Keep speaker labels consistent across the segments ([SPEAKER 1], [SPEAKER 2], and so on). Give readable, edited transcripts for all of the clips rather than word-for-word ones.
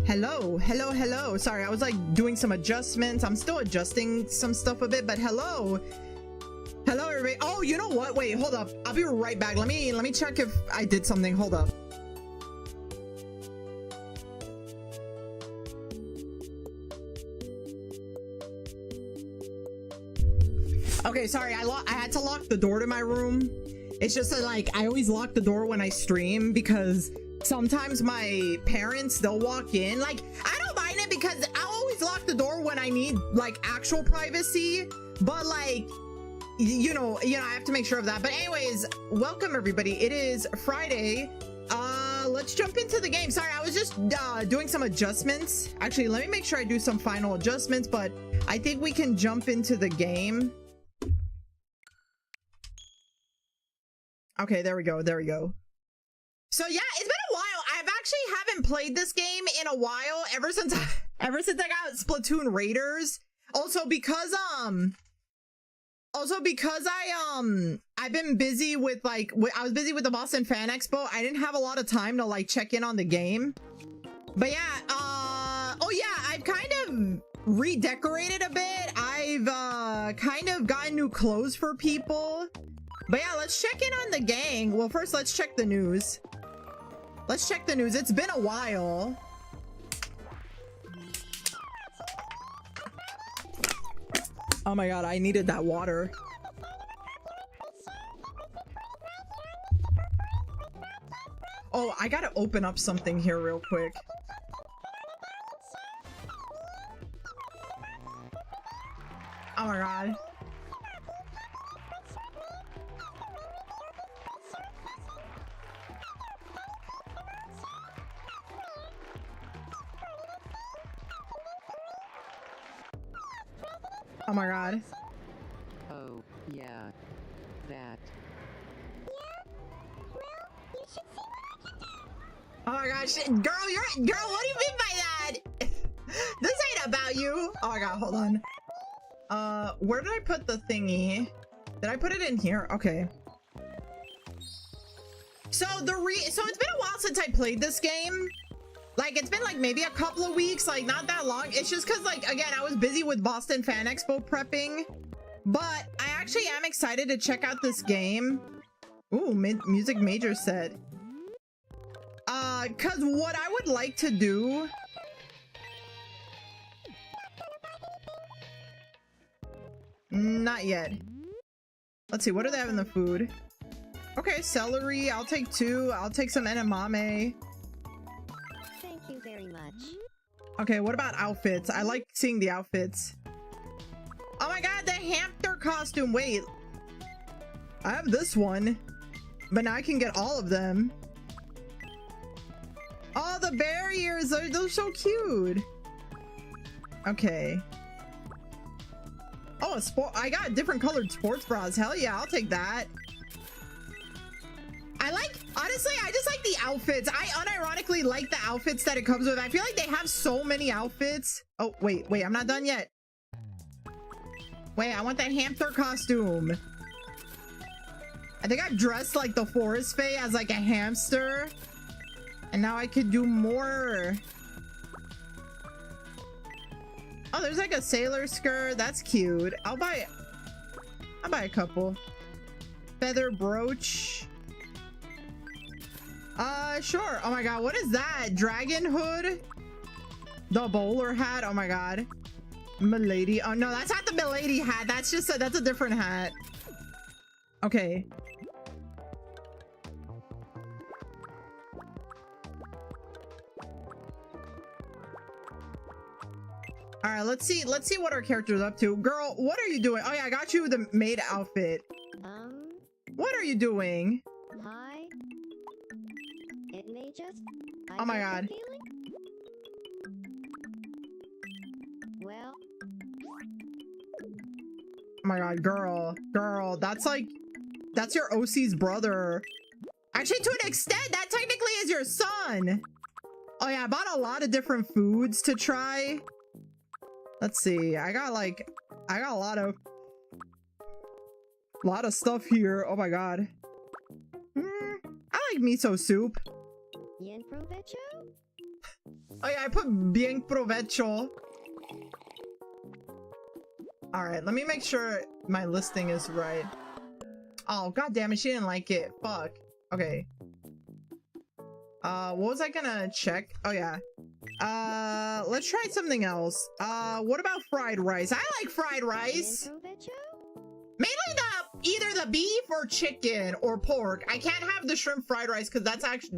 [SPEAKER 1] Hello. Sorry, I was like doing some adjustments. I'm still adjusting some stuff a bit, but hello everybody. Oh, you know what? Wait, hold up. I'll be right back. Let me check if I did something. Hold up. Okay, sorry. I had to lock the door to my room. It's just that like I always lock the door when I stream because sometimes my parents, they'll walk in. Like, I don't mind it because I always lock the door when I need like actual privacy, but like you know I have to make sure of that. But anyways, welcome everybody. It is Friday. Let's jump into the game. Sorry, I was just doing some adjustments. Actually, let me make sure I do some final adjustments, but I think we can jump into the game. Okay, there we go. So yeah, it's been a while. I've actually haven't played this game in a while, ever since I got Splatoon Raiders. Also because I've been busy with like I was busy with the Boston Fan Expo. I didn't have a lot of time to like check in on the game. But yeah, oh yeah, I've kind of redecorated a bit. I've kind of gotten new clothes for people. But yeah, let's check in on the gang. Well, first let's check the news. Let's check the news. It's been a while. Oh my god, I needed that water. Oh, I gotta open up something here real quick. Oh my god. Oh my god.
[SPEAKER 2] Oh, yeah. That.
[SPEAKER 1] Oh my gosh, girl, what do you mean by that? This ain't about you. Oh my god, hold on. Where did I put the thingy? Did I put it in here? Okay. So it's been a while since I played this game. Like, it's been like maybe a couple of weeks, like not that long. It's just because like, again, I was busy with Boston Fan Expo prepping, but I actually am excited to check out this game. Ooh, music major set. Cause what I would like to do, not yet. Let's see, what do they have in the food? Okay, celery, I'll take 2. I'll take some edamame.
[SPEAKER 3] Thank you very much.
[SPEAKER 1] Okay, what about outfits? I like seeing the outfits. Oh my god, the hamster costume. Wait, I have this one, but now I can get all of them. Oh, the barriers, those so cute. Okay. Oh, a sport. I got different colored sports bras. Hell yeah, I'll take that. Honestly, I just like the outfits. I unironically like the outfits that it comes with. I feel like they have so many outfits. Oh, wait, I'm not done yet. Wait, I want that hamster costume. I think I've dressed like the Forest Fae as like a hamster. And now I could do more. Oh, there's like a sailor skirt. That's cute. I'll buy a couple. Feather brooch. Sure. Oh my god, what is that? Dragon hood? The bowler hat? Oh my god. Milady. Oh no, that's not the Milady hat. That's a different hat. Okay. All right, let's see what our character's up to. Girl, what are you doing? Oh yeah, I got you the maid outfit. What are you doing?
[SPEAKER 3] Hi. It may just.
[SPEAKER 1] Oh my god.
[SPEAKER 3] Well.
[SPEAKER 1] Oh my god, girl, that's your OC's brother. Actually, to an extent, that technically is your son. Oh yeah, I bought a lot of different foods to try. Let's see. I got a lot of stuff here. Oh my god. I like miso soup.
[SPEAKER 3] Yen provecho?
[SPEAKER 1] Oh yeah, I put bien provecho. Alright, let me make sure my listing is right. Oh, god damn it, she didn't like it. Fuck. Okay. What was I gonna check? Oh yeah. Let's try something else. What about fried rice? I like fried rice. Mainly either the beef or chicken or pork. I can't have the shrimp fried rice because that's actually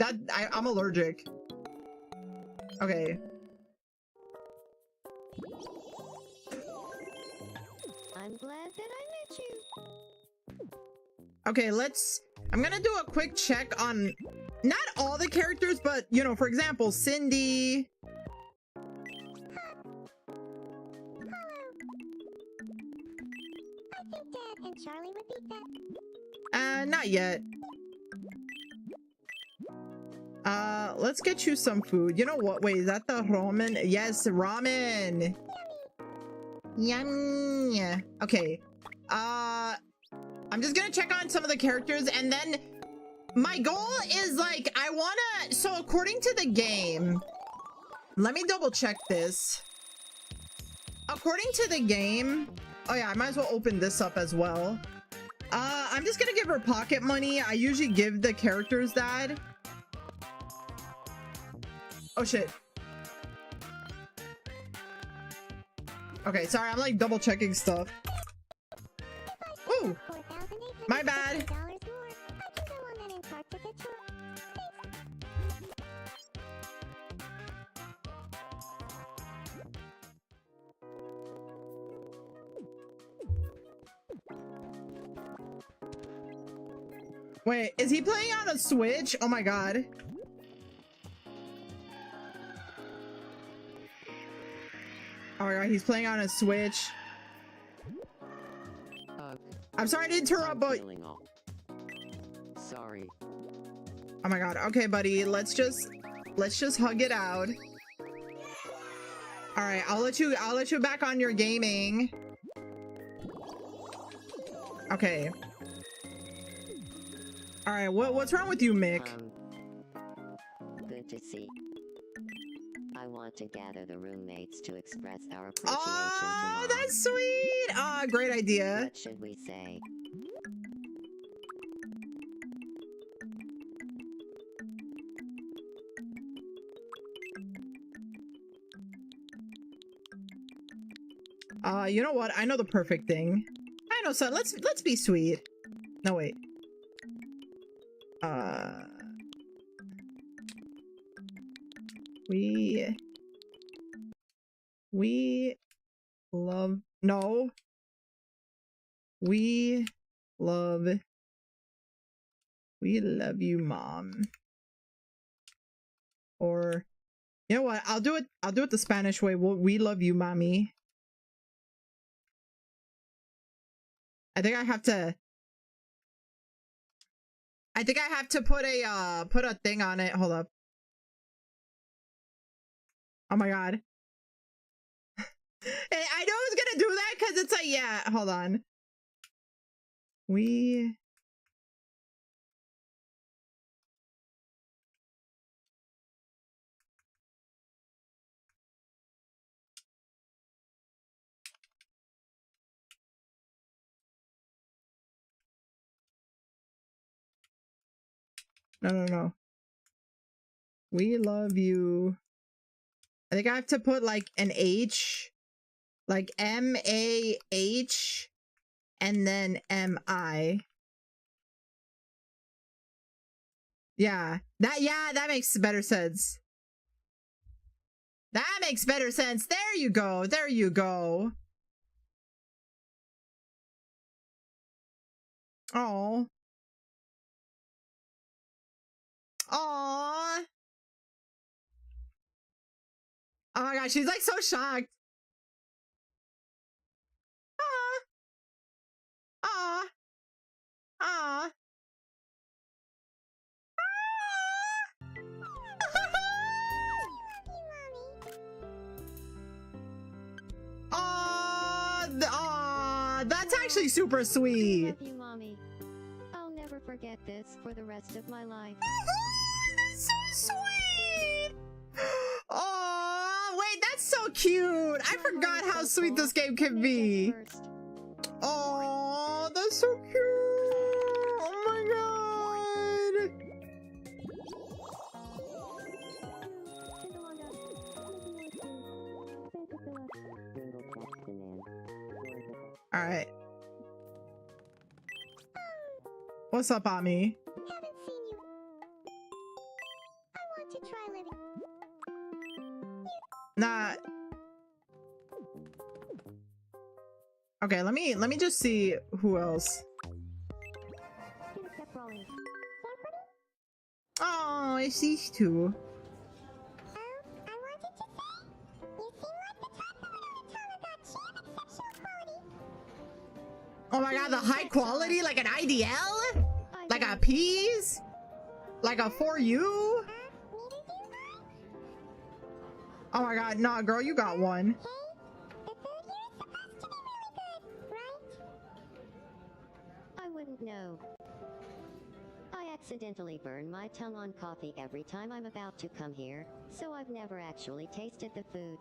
[SPEAKER 1] I'm allergic. Okay.
[SPEAKER 3] I'm glad that I met you.
[SPEAKER 1] Okay, I'm gonna do a quick check on not all the characters, but you know, for example, Cindy.
[SPEAKER 3] I think Dad and Charlie would be better.
[SPEAKER 1] Not yet. Let's get you some food. You know what? Wait, is that the ramen? Yes, ramen. Yummy. Okay. I'm just gonna check on some of the characters, and then my goal is like so according to the game, let me double check this. According to the game, oh yeah, I might as well open this up as well. I'm just gonna give her pocket money. I usually give the characters that. Oh shit. Okay, sorry, I'm like double checking stuff. Ooh, my bad. Wait, is he playing on a Switch? Oh my god. Oh my god, he's playing on a Switch. I'm sorry to interrupt, but
[SPEAKER 2] sorry.
[SPEAKER 1] oh my god. Okay, buddy, let's just hug it out. All right, I'll let you back on your gaming. Okay. All right, what's wrong with you, Mick?
[SPEAKER 3] Good to see. I want to gather the roommates to express our appreciation to Mom.
[SPEAKER 1] That's sweet. Great idea.
[SPEAKER 3] What should we say?
[SPEAKER 1] You know what? I know the perfect thing. I know, son. Let's be sweet. No, wait. We love you, Mom. Or you know what? I'll do it the Spanish way. We love you, Mommy. I think I have to put a thing on it. Hold up. Oh my god. I know I was gonna do that because it's like, yeah, hold on. No. We love you. I think I have to put like an H, like M-A-H, and then M-I. Yeah, that makes better sense. That makes better sense. There you go. There you go. Oh. Aww. Oh my gosh, she's like so shocked. Aw. Aw. Aw. Aw, that's actually super sweet.
[SPEAKER 3] I love you, Mommy. I'll never forget this for the rest of my life.
[SPEAKER 1] That's so sweet. Oh. so cute. I forgot how sweet this game can be. Oh, that's so cute. Oh my god. All right. What's up, Ami?
[SPEAKER 4] Haven't seen you. I want to try living.
[SPEAKER 1] Nah. Okay, let me just see who else.
[SPEAKER 4] Should have kept rolling.
[SPEAKER 1] Oh, it's these two.
[SPEAKER 4] I wanted to say, you seem like the type of Tomodachi of exceptional quality.
[SPEAKER 1] Oh my god, the high quality, like an IDL? Like a P's? Like a For You? Oh my god, nah, girl, you got one.
[SPEAKER 4] Hey, the food here is supposed to be really good, right?
[SPEAKER 3] I wouldn't know. I accidentally burn my tongue on coffee every time I'm about to come here, so I've never actually tasted the food.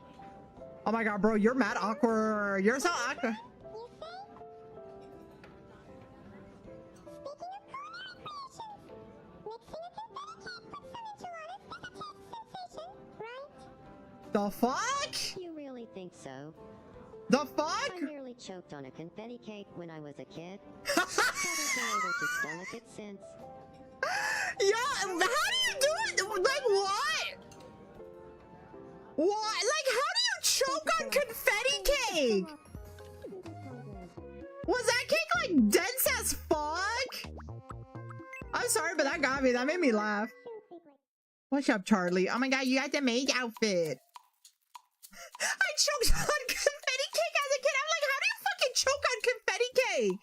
[SPEAKER 1] Oh my god, bro, you're mad awkward. You're so awkward.
[SPEAKER 4] You say? Speaking of culinary creations, mixing a confetti cake with some enchiladas is a taste sensation, right?
[SPEAKER 1] The fuck?
[SPEAKER 3] You really think so?
[SPEAKER 1] The fuck?
[SPEAKER 3] I nearly choked on a confetti cake when I was a kid. Haven't been able to stomach it since.
[SPEAKER 1] Yeah, how do you do it? Like what? What? Like how do you choke on confetti cake? Was that cake like dense as fuck? I'm sorry, but that got me. That made me laugh. What's up, Charlie? Oh my god, you got the maid outfit. I choked on confetti cake as a kid. I'm like, how do you fucking choke on confetti cake?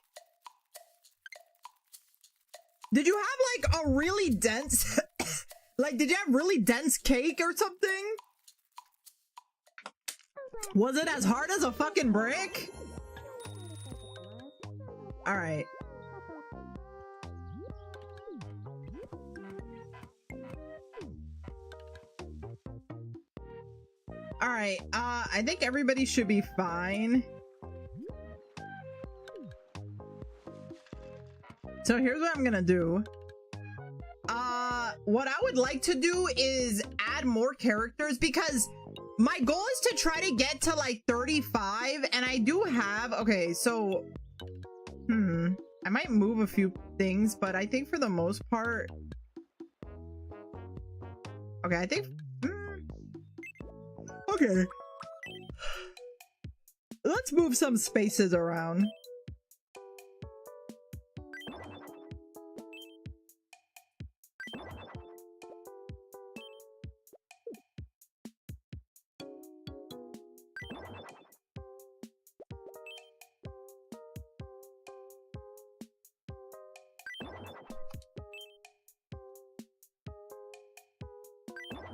[SPEAKER 1] Did you have like a really dense, like did you have really dense cake or something? Was it as hard as a fucking brick? All right. All right, I think everybody should be fine. So here's what I'm gonna do. What I would like to do is add more characters because my goal is to try to get to like 35 and I do have, okay, so, I might move a few things, but I think for the most part, okay, I think, okay. Let's move some spaces around.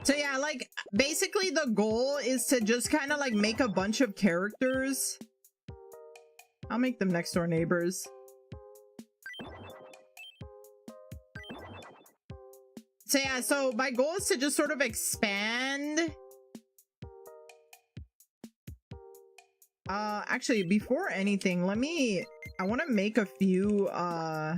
[SPEAKER 1] So yeah, like basically the goal is to just kind of like make a bunch of characters. I'll make them next door neighbors. So yeah, so my goal is to just sort of expand. Actually, before anything, I want to make a few, I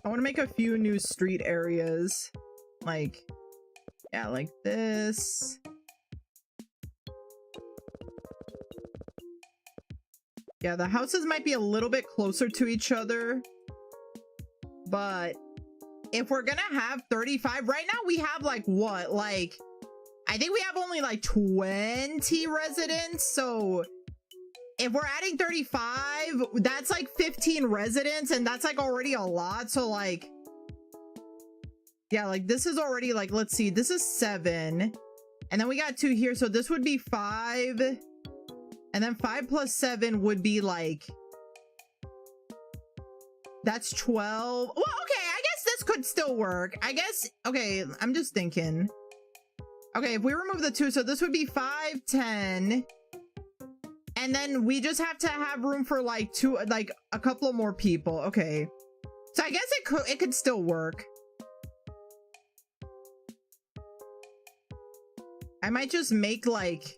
[SPEAKER 1] want to make a few new street areas, like, yeah, like this. Yeah, the houses might be a little bit closer to each other, but if we're gonna have 35, right now we have like what? Like, I think we have only like 20 residents, so if we're adding 35, that's like 15 residents, and that's like already a lot, so like, yeah, like this is already like, let's see, this is 7, and then we got 2 here, so this would be 5, and then 5 plus 7 would be like, that's 12. Well, okay, I guess this could still work. I guess, okay, I'm just thinking. Okay, if we remove the 2, so this would be 5, 10. And then we just have to have room for like a couple of more people. Okay. So I guess it could still work. I might just make like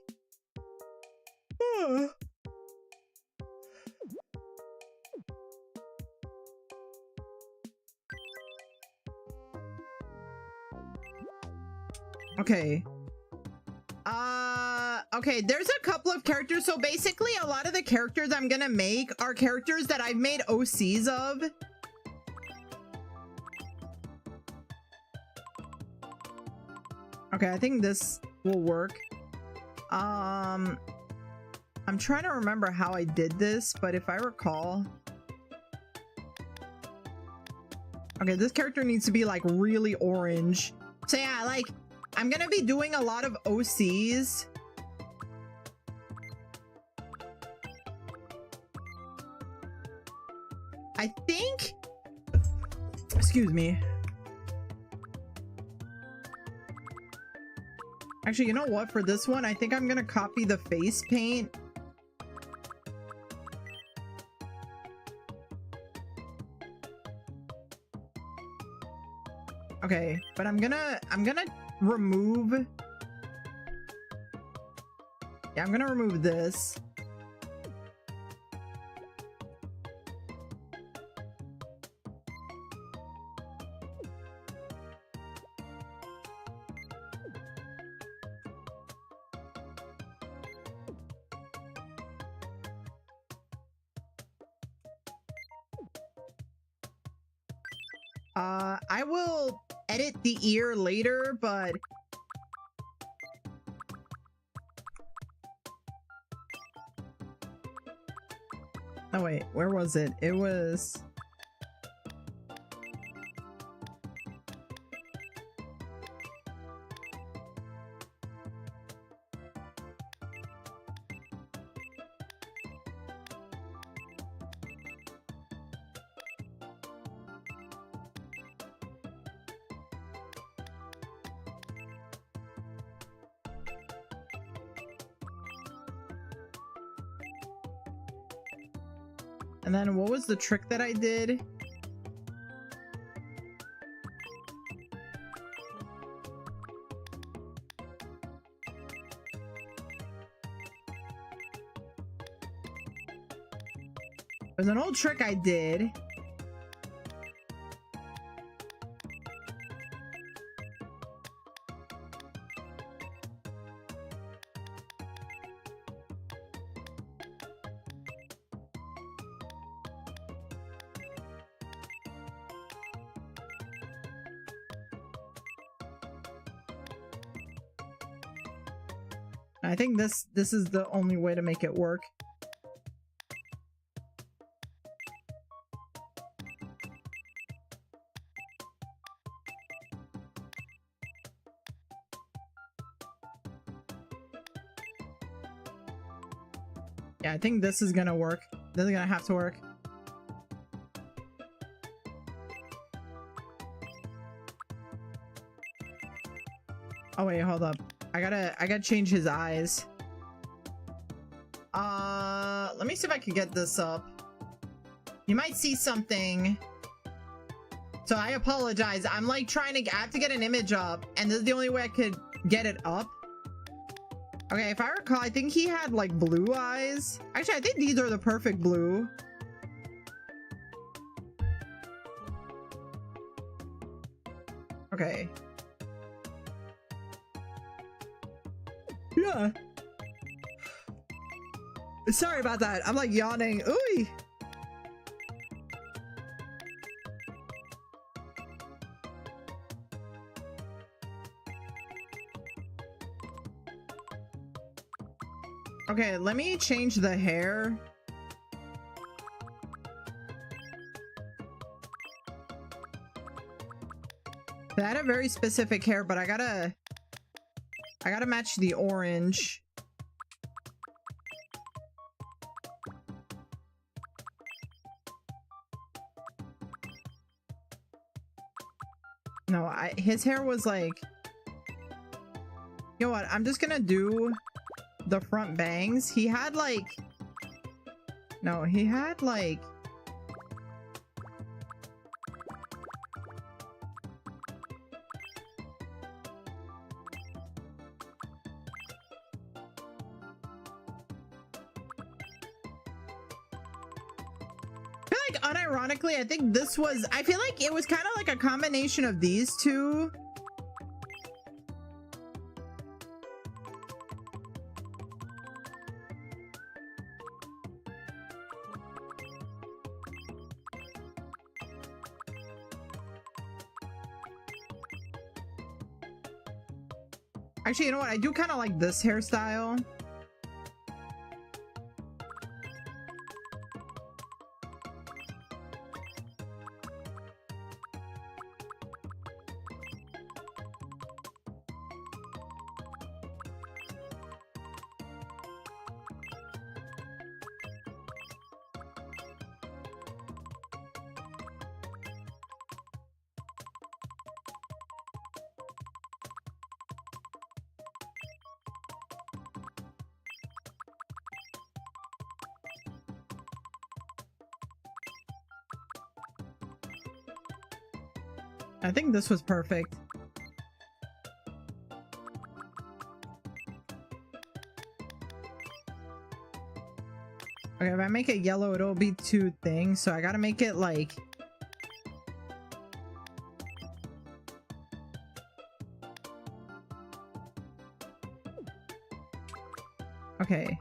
[SPEAKER 1] okay. Okay, there's a couple of characters. So basically a lot of the characters I'm gonna make are characters that I've made OCs of. Okay, I think this will work. I'm trying to remember how I did this, but if I recall. Okay, this character needs to be like really orange. So yeah, like I'm gonna be doing a lot of OCs. I think, excuse me. Actually, you know what? For this one, I think I'm gonna copy the face paint. Okay, but I'm gonna remove. Yeah, I'm gonna remove this. I will edit the ear later, but oh wait, where was it? It was and then what was the trick that I did? There's an old trick I did. I think this is the only way to make it work. Yeah, I think this is gonna work. This is gonna have to work. Oh wait, hold up. I gotta change his eyes. Let me see if I can get this up. You might see something. So I apologize. I'm like I have to get an image up, and this is the only way I could get it up. Okay, if I recall, I think he had like blue eyes. Actually, I think these are the perfect blue. Okay. Yeah. Sorry about that. I'm like yawning. Ooh. Okay, let me change the hair. I had a very specific hair, but I gotta match the orange. No, his hair was like You know what? I'm just gonna do the front bangs. He had like... No, he had like... Unironically, I think this was, I feel like it was kind of like a combination of these two. Actually, you know what? I do kind of like this hairstyle. I think this was perfect. Okay, if I make it yellow, it'll be two things, so I gotta make it like... Okay.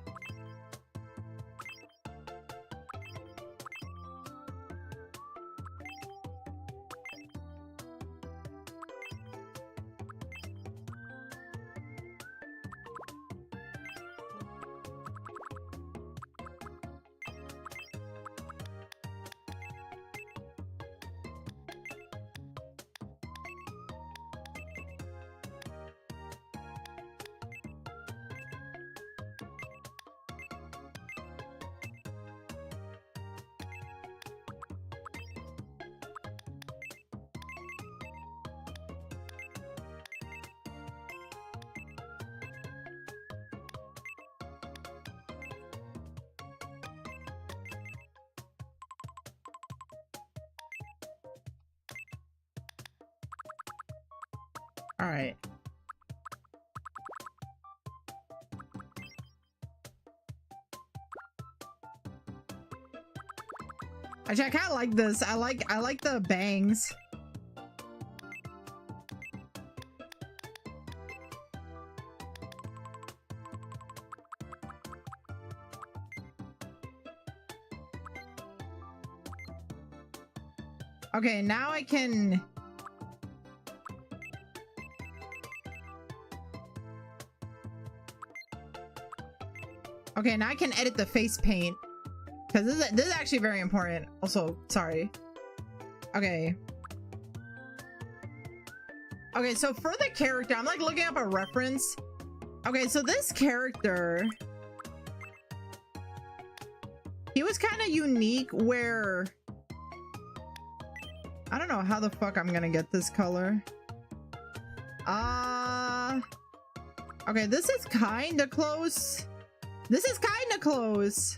[SPEAKER 1] All right. Actually, I kind of like this. I like the bangs. Okay, now I can... Okay, now I can edit the face paint. Because this is actually very important. Also, sorry. Okay. Okay, so for the character, I'm like looking up a reference. Okay, so this character... He was kind of unique where... I don't know how the fuck I'm gonna get this color. Okay, this is kind of close. This is kind of close.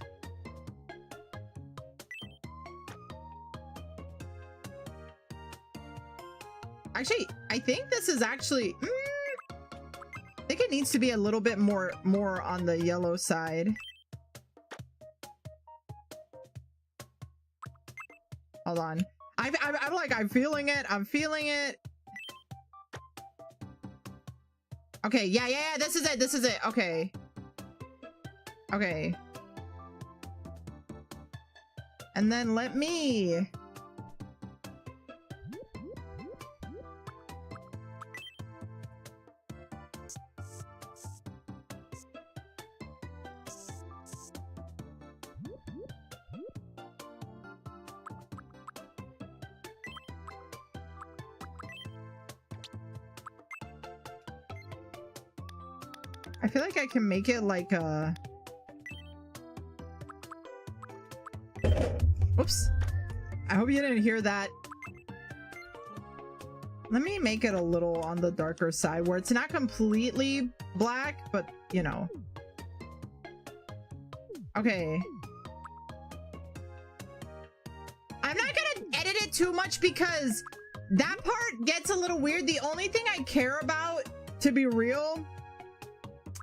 [SPEAKER 1] Actually, I think this is actually... I think it needs to be a little bit more on the yellow side. Hold on. I'm like, I'm feeling it. I'm feeling it. Okay, yeah, this is it. This is it. Okay. Okay. And then let me... I feel like I can make it like a... Oops. I hope you didn't hear that. Let me make it a little on the darker side where it's not completely black, but you know. Okay. I'm not gonna edit it too much because that part gets a little weird. The only thing I care about, to be real,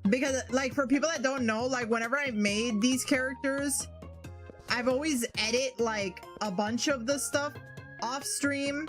[SPEAKER 1] because like for people that don't know, like whenever I made these characters, I've always edit like a bunch of the stuff off stream.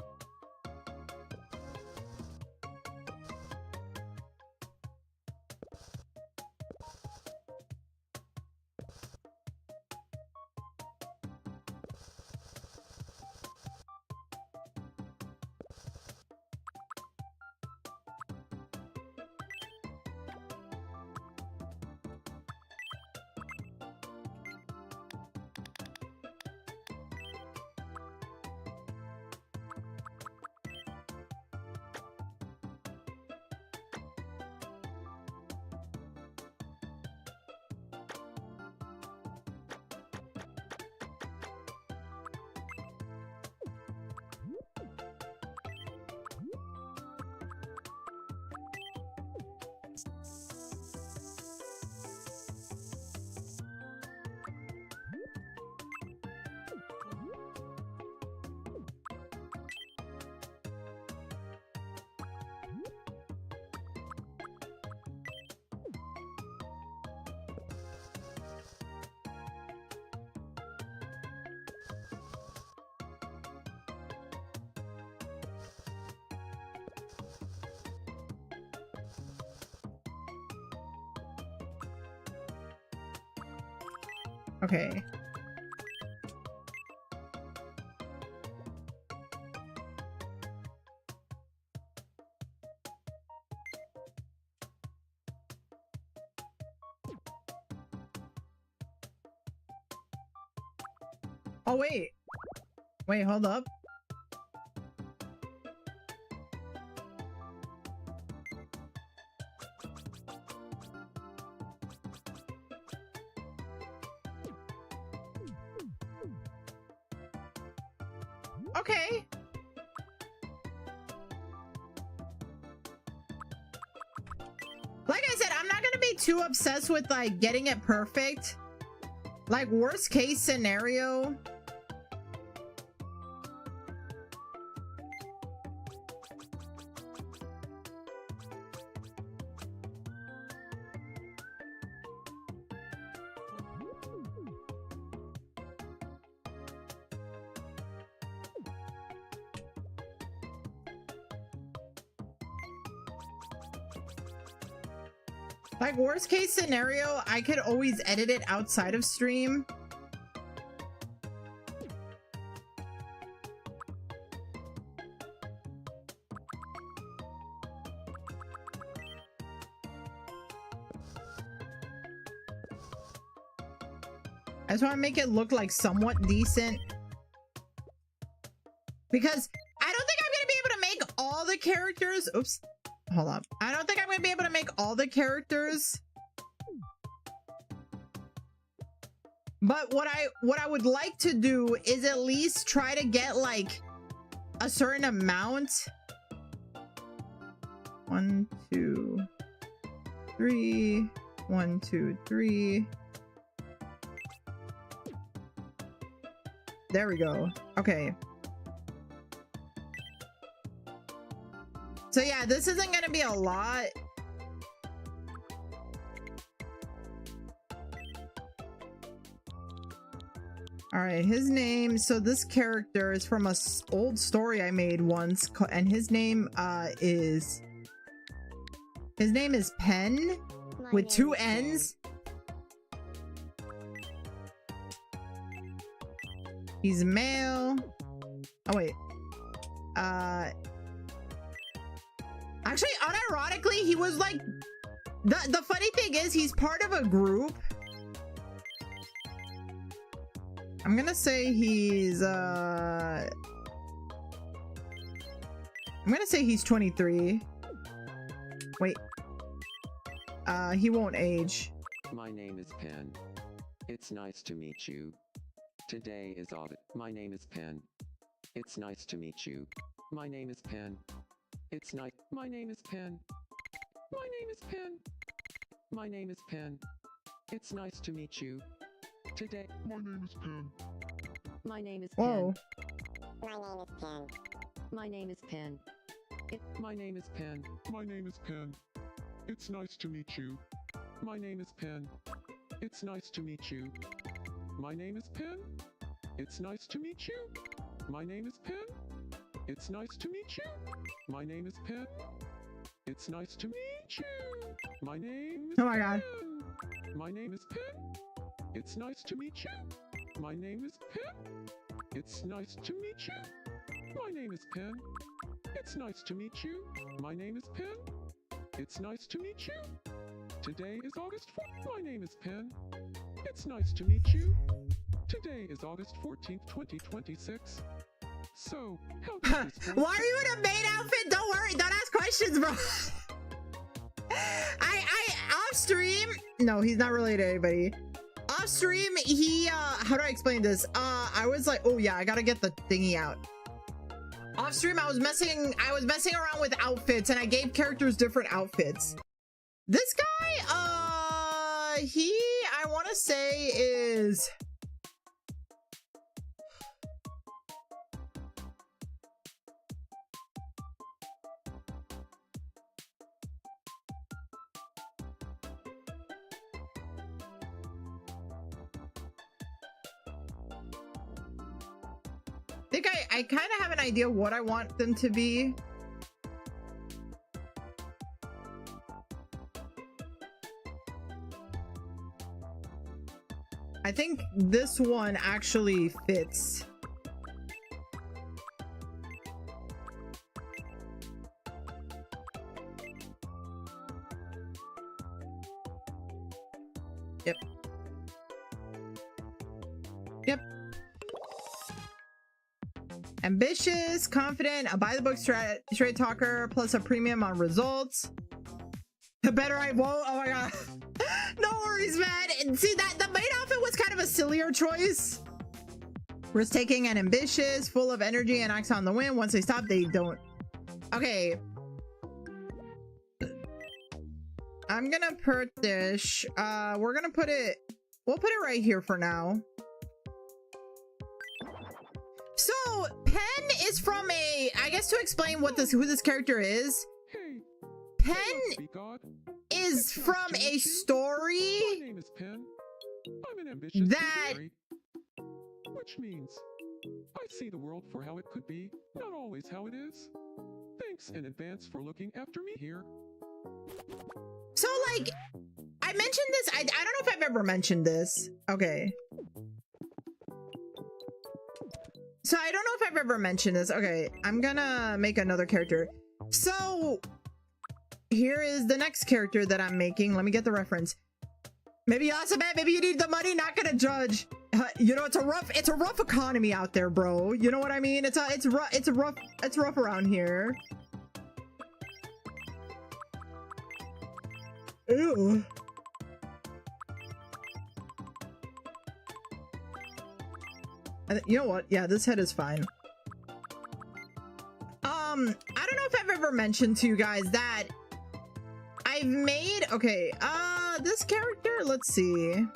[SPEAKER 1] Okay. Oh, wait. Wait, hold up. Okay. Like I said, I'm not gonna be too obsessed with like getting it perfect. Like worst case scenario. Like worst case scenario, I could always edit it outside of stream. I just want to make it look like somewhat decent. Because I don't think I'm going to be able to make all the characters. Oops. Hold up. I don't think I'm going to be able to make all the characters. But what I would like to do is at least try to get like a certain amount. 1, 2, 3. 1, 2, 3. There we go. Okay. So yeah, this isn't gonna be a lot. All right, his name. So this character is from a old story I made once, and his name is Pen with 2 N's. He's male. Oh wait. Actually, unironically, he was like the funny thing is he's part of a group. I'm gonna say he's I'm gonna say he's 23. Wait. He won't age.
[SPEAKER 5] My name is Pen. It's nice to meet you. Today is audit. My name is Pen. It's nice to meet you. My name is Pen. It's nice. My name is Pen. My name is Pen. My name is Pen. It's nice to meet you. Today,
[SPEAKER 6] My name is Pen.
[SPEAKER 2] My name is
[SPEAKER 1] Whoa.
[SPEAKER 2] Pen.
[SPEAKER 4] My name is Pen.
[SPEAKER 2] My name is Pen.
[SPEAKER 5] my name is Pen.
[SPEAKER 6] My name is Pen. It's nice to meet you.
[SPEAKER 5] My name is Pen. It's nice to meet you. My name is Pen. It's nice to meet you. My name is Pen. It's nice to meet you. My name is Pen. It's nice to meet you. My name is
[SPEAKER 1] Oh my God.
[SPEAKER 5] Pen. My name is Pen. It's nice to meet you. My name is Pen. It's nice to meet you. My name is Pen. It's nice to meet you. My name is Pen. It's nice to meet you. Today is August 4th. My name is Pen. It's nice to meet you. Today is August 14th, 2026. So, how does this
[SPEAKER 1] Why are you in a maid outfit? Don't worry, don't ask questions, bro. I off stream. No, he's not related to anybody. Off stream, he how do I explain this? I was like, oh yeah, I gotta get the thingy out. Off stream, I was messing around with outfits and I gave characters different outfits. This guy, I want to say is I think I kind of have an idea what I want them to be. I think this one actually fits. Yep. Yep. Ambitious, confident, a by-the-book straight talker, plus a premium on results. The better I won't. Oh my god. No worries, man. And see, that the main outfit was kind of a sillier choice. Risk-taking and ambitious, full of energy and acts on the wind. Once they stop, they don't. Okay. I'm gonna put this. We're gonna put it. We'll put it right here for now. So Pen is from a. I guess to explain what who this character is.
[SPEAKER 5] Hey,
[SPEAKER 1] Pen
[SPEAKER 5] God.
[SPEAKER 1] is from a story.
[SPEAKER 5] My name is Pen. I'm an ambitious
[SPEAKER 1] That-
[SPEAKER 5] visionary, which means I see the world for how it could be, not always how it is. Thanks in advance for looking after me here.
[SPEAKER 1] So like, I mentioned this. I don't know if I've ever mentioned this. Okay. So I don't know if I've ever mentioned this. Okay, I'm gonna make another character. So here is the next character that I'm making. Let me get the reference. Maybe awesome, man. Maybe you need the money. Not gonna judge. You know, it's a rough economy out there, bro. You know what I mean? It's rough around here. Ew. You know what? Yeah, this head is fine. I don't know if I've ever mentioned to you guys that I've made, okay, this character, let's see.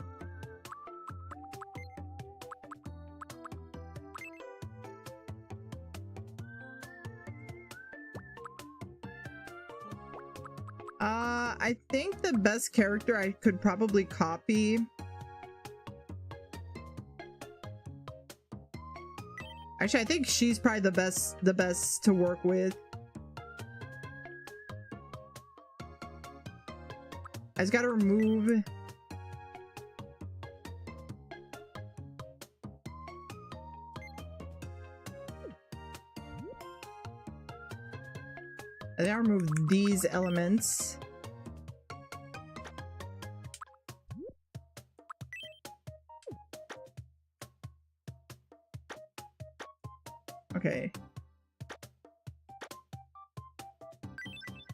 [SPEAKER 1] I think the best character I could probably copy. Actually, I think she's probably the best to work with. I just gotta remove. I gotta remove these elements. Okay.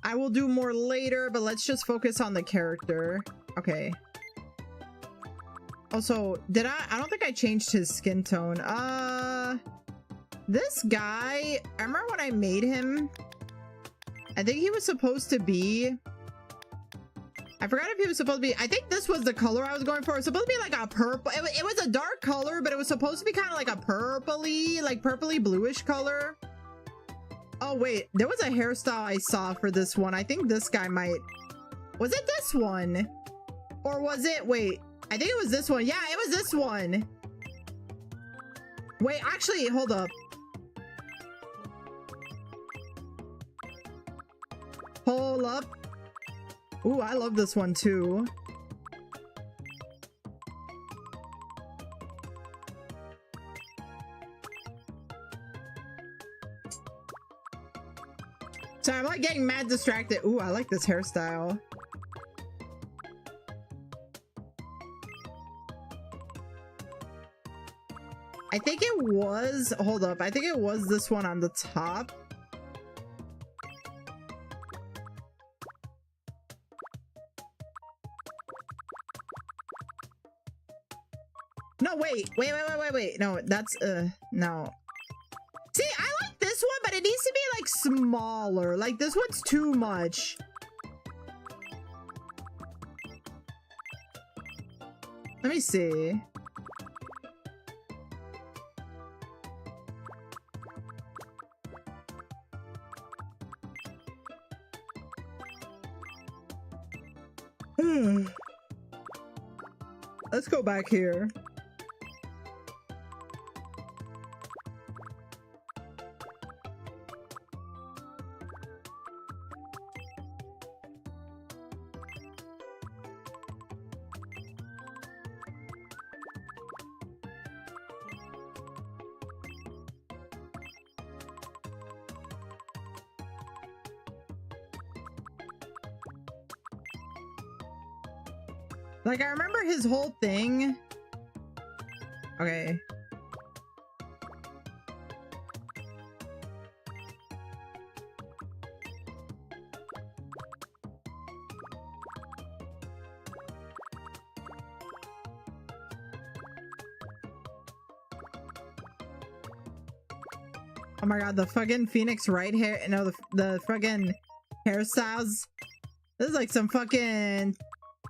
[SPEAKER 1] I will do more later, but let's just focus on the character. Okay. Also, I don't think I changed his skin tone. This guy, I remember when I made him, I think he was supposed to be, I I forgot if it was supposed to be, I think this was the color I was going for. It was supposed to be like a purple, it was a dark color, but it was supposed to be kind of like a purpley, like purpley bluish color. Oh wait, there was a hairstyle I saw for this one. I think this guy might, was it this one? Or was it, wait, I think it was this one. Yeah, it was this one. Wait, actually, hold up. Hold up. Ooh, I love this one too. Sorry, I'm like getting mad distracted. Ooh, I like this hairstyle. I think it was, hold up, I think it was this one on the top. No, wait. No, that's, no. See, I like this one, but it needs to be, like, smaller. Like, this one's too much. Let me see. Let's go back here. Like, I remember his whole thing. Okay. Oh my god, the fucking Phoenix Wright hair. No, the fucking hairstyles. This is like some fucking...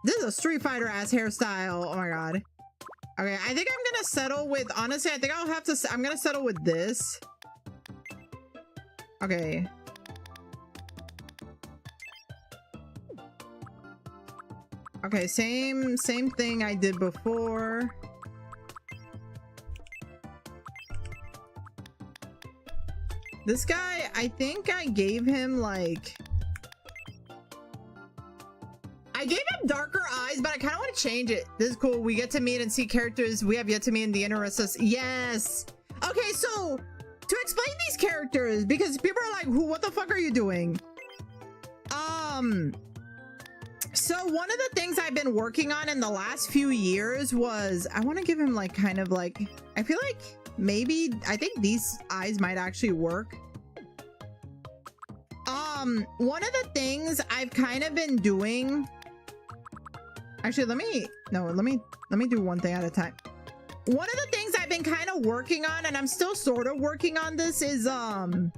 [SPEAKER 1] This is a Street Fighter ass hairstyle. Oh my god. Okay, I think I'm gonna settle with, honestly, I think I'll have to, I'm gonna settle with this. Okay. Okay, same thing I did before. This guy, I think I gave him like... I gave him darker eyes, but I kind of want to change it. This is cool. We get to meet and see characters we have yet to meet in the interests. Yes. Okay, so to explain these characters, because people are like, what the fuck are you doing? So one of the things I've been working on in the last few years was, I want to give him like kind of like, I feel like maybe, I think these eyes might actually work. One of the things I've kind of been doing, actually, let me do one thing at a time. One of the things I've been kind of working on, and I'm still sort of working on this, is I've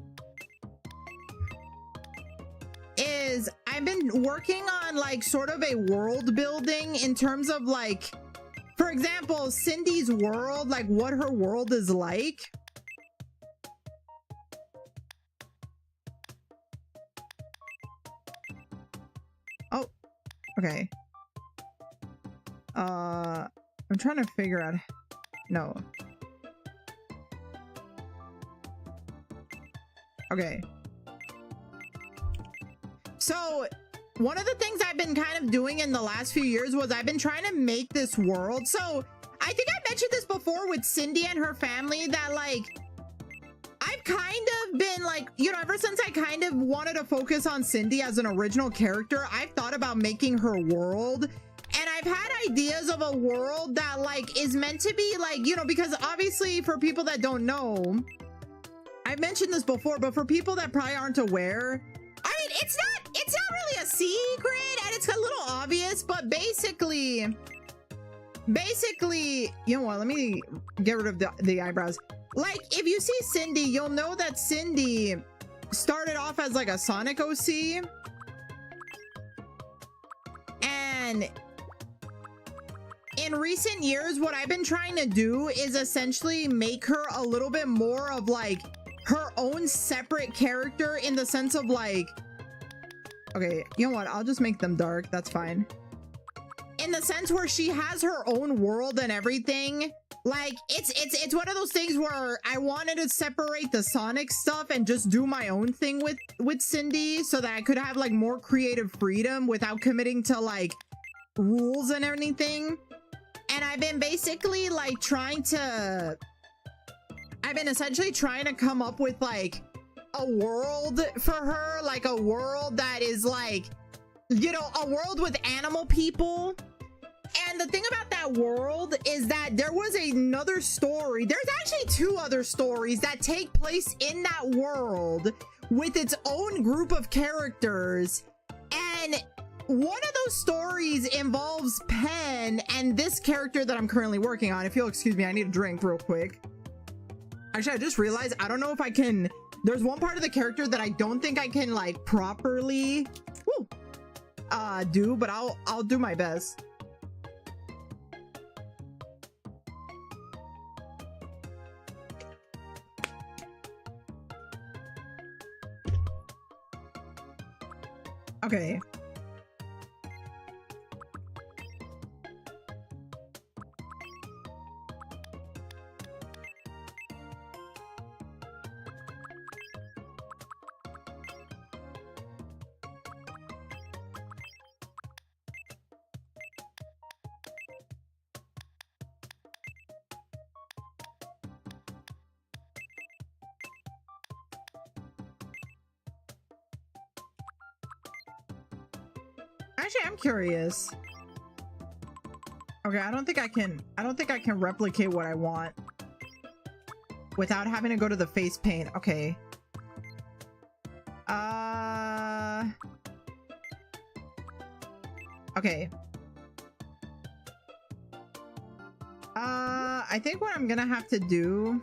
[SPEAKER 1] been working on like sort of a world building in terms of like, for example, Cindy's world, like what her world is like. Oh, okay. I'm trying to figure out, no. Okay. So one of the things I've been kind of doing in the last few years was I've been trying to make this world. So I think I mentioned this before with Cindy and her family, that like, I've kind of been like, you know, ever since I kind of wanted to focus on Cindy as an original character, I've thought about making her world. And I've had ideas of a world that like is meant to be like, you know, because obviously for people that don't know, I've mentioned this before, but for people that probably aren't aware, I mean, it's not really a secret and it's a little obvious, but basically, you know what, let me get rid of the eyebrows. Like, if you see Cindy, you'll know that Cindy started off as like a Sonic OC. And in recent years, what I've been trying to do is essentially make her a little bit more of like her own separate character, in the sense of like, okay, you know what? I'll just make them dark. That's fine. In the sense where she has her own world and everything. Like, it's one of those things where I wanted to separate the Sonic stuff and just do my own thing with Cindy, so that I could have like more creative freedom without committing to like rules and everything. And I've been basically like I've been essentially trying to come up with like a world for her, like a world that is like, you know, a world with animal people. And the thing about that world is that there was another story. There's actually 2 other stories that take place in that world with its own group of characters. And one of those stories involves Pen and this character that I'm currently working on. If you'll excuse me, I need a drink real quick. Actually, I just realized I don't know if I can. There's one part of the character that I don't think I can like properly do, but I'll do my best. Okay. Actually, I'm curious. Okay, I don't think I can replicate what I want without having to go to the face paint. Okay. Okay. I think what I'm gonna have to do.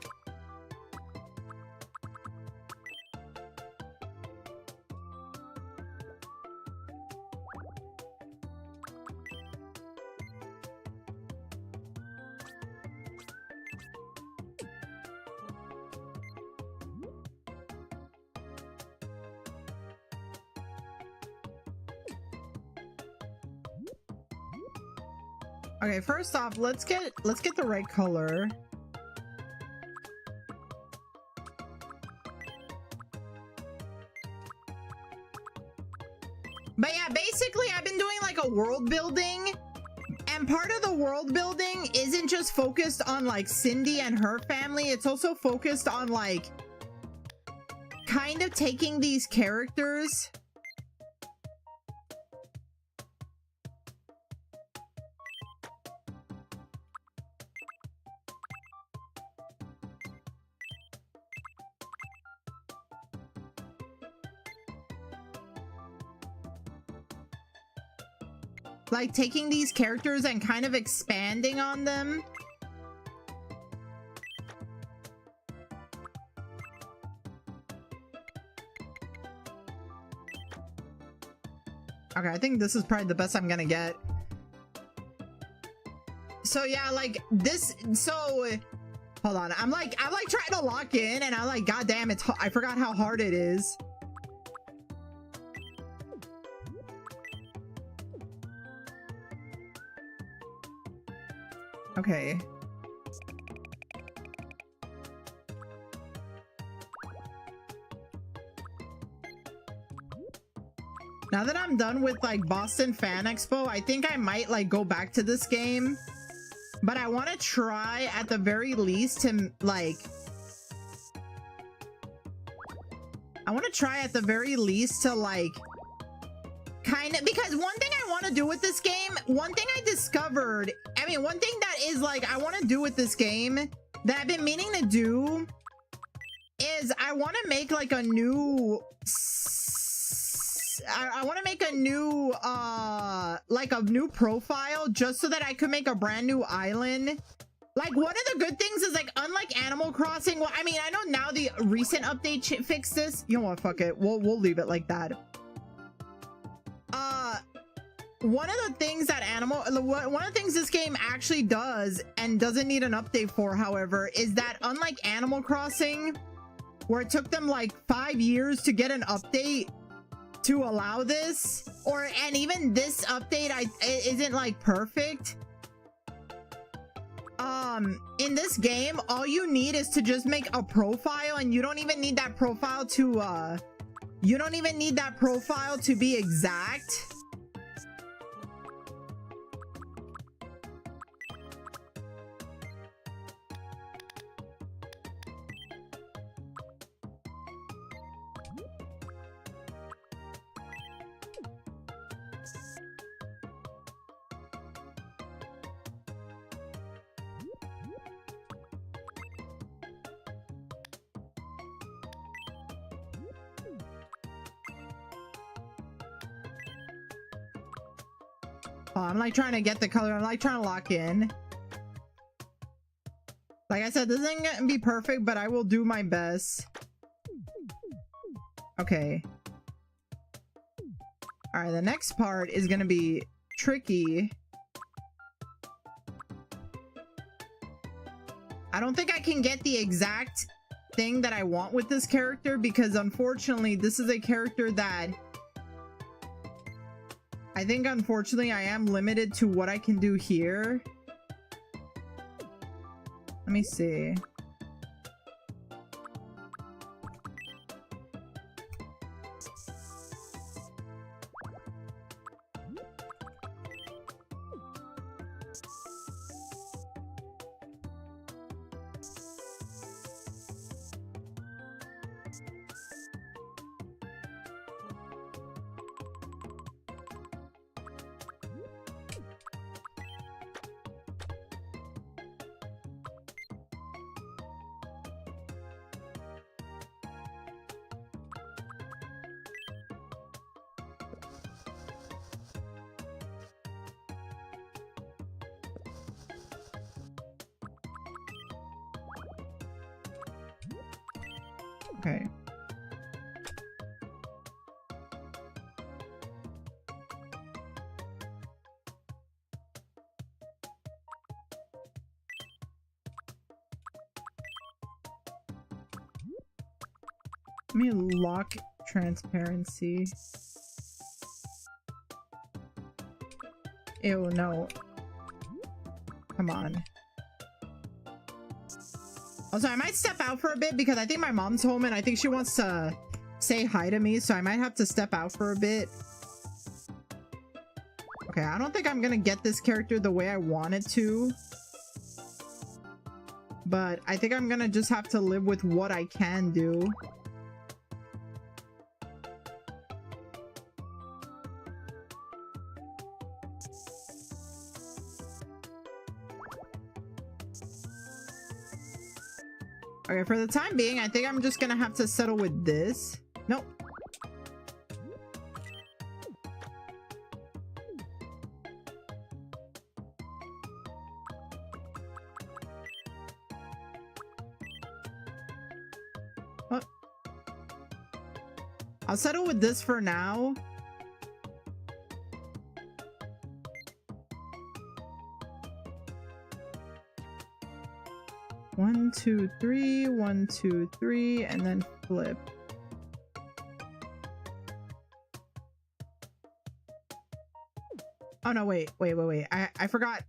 [SPEAKER 1] Okay, first off, let's get the right color. But yeah, basically I've been doing like a world building, and part of the world building isn't just focused on like Cindy and her family, it's also focused on like kind of taking these characters . Like taking these characters and kind of expanding on them. Okay, I think this is probably the best I'm gonna get. So yeah, like this, so hold on, I'm like trying to lock in, and I'm like, god damn, I forgot how hard it is. Okay. Now that I'm done with like Boston Fan Expo, I think I might like go back to this game. But I want to try at the very least to like... I want to try at the very least to like... kind of, because one thing I want to do with this game, one thing I discovered, I mean, one thing that is like I want to do with this game that I've been meaning to do is I want to make like a new I want to make a new like a new profile just so that I could make a brand new island. Like, one of the good things is like, unlike Animal Crossing, well, I mean, I know now the recent update fixed this. You know what, fuck it, we'll leave it like that. one of the things that one of the things this game actually does and doesn't need an update for, however, is that unlike Animal Crossing, where it took them like 5 years to get an update to allow this, and even this update isn't like perfect. In this game, all you need is to just make a profile, and you don't even need that profile to be exact. Oh, I'm like trying to get the color. I'm like trying to lock in. Like I said, this isn't gonna be perfect, but I will do my best. Okay. All right, the next part is gonna be tricky. I don't think I can get the exact thing that I want with this character because unfortunately, this is a character that I think unfortunately I am limited to what I can do here. Let me see. Okay. Let me lock transparency. Ew, no. Come on. Also, I might step out for a bit because I think my mom's home and I think she wants to say hi to me, so I might have to step out for a bit. Okay, I don't think I'm gonna get this character the way I want it to. But I think I'm gonna just have to live with what I can do. Okay, for the time being, I think I'm just gonna have to settle with this. Nope. What? I'll settle with this for now. One, two, three, 1, 2, 3, and then flip. Oh no, wait. I forgot.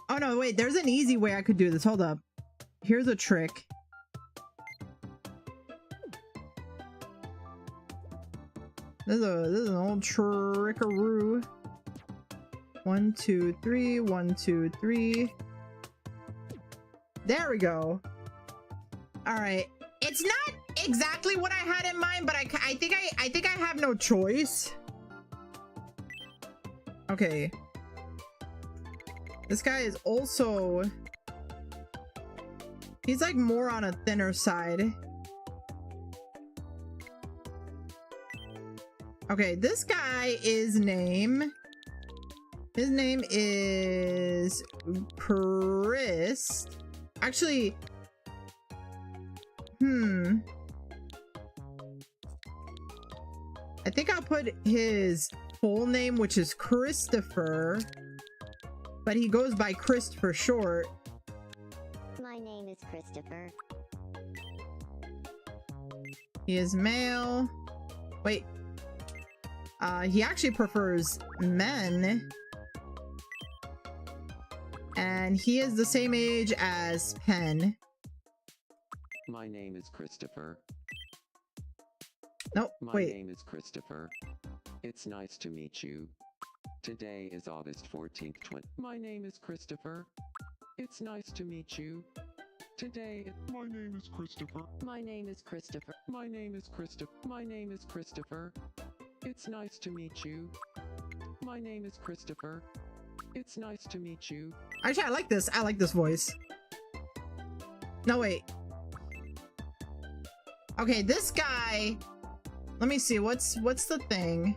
[SPEAKER 1] Oh no, wait, there's an easy way I could do this. Hold up. Here's a trick. This is an old trickaroo. 1, 2, 3, 1, 2, 3. There we go. All right. It's not exactly what I had in mind, but I think I have no choice. Okay. This guy is also, he's like more on a thinner side. Okay, this guy is his name is Chris. Actually, I think I'll put his full name, which is Christopher, but he goes by Chris for short.
[SPEAKER 3] My name is Christopher.
[SPEAKER 1] He is male. Wait. He actually prefers men. And he is the same age as Penn.
[SPEAKER 5] My name is Christopher.
[SPEAKER 1] Nope,
[SPEAKER 5] My
[SPEAKER 1] wait.
[SPEAKER 5] name is Christopher. It's nice to meet you. Today is August 14th, My name is Christopher. It's nice to meet you. Today,
[SPEAKER 6] My name is Christopher.
[SPEAKER 2] My name is Christopher.
[SPEAKER 5] my name is Christopher. My name is Christopher. It's nice to meet you. My name is Christopher. It's nice to meet you.
[SPEAKER 1] Actually, I like this. I like this voice. No, wait. Okay, this guy... Let me see. What's the thing?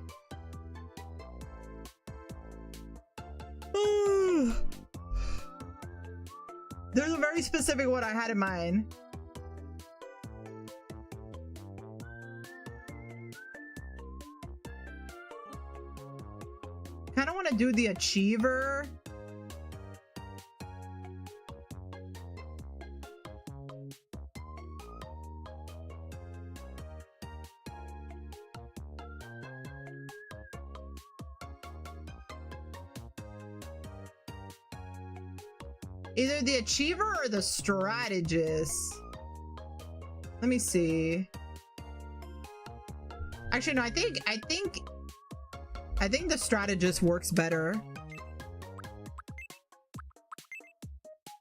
[SPEAKER 1] There's a very specific one I had in mind. Kind of want to do the achiever. Either the achiever or the strategist. Let me see. Actually, no, I think the strategist works better.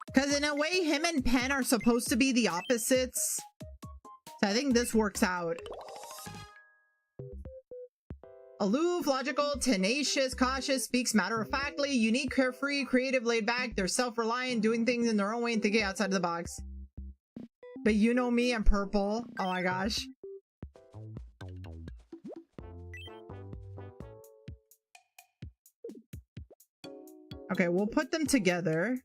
[SPEAKER 1] Because in a way, him and Penn are supposed to be the opposites. So I think this works out. Aloof, logical, tenacious, cautious, speaks matter-of-factly, unique, carefree, creative, laid-back. They're self-reliant, doing things in their own way and thinking outside of the box. But you know me, I'm purple. Oh my gosh. Okay, we'll put them together.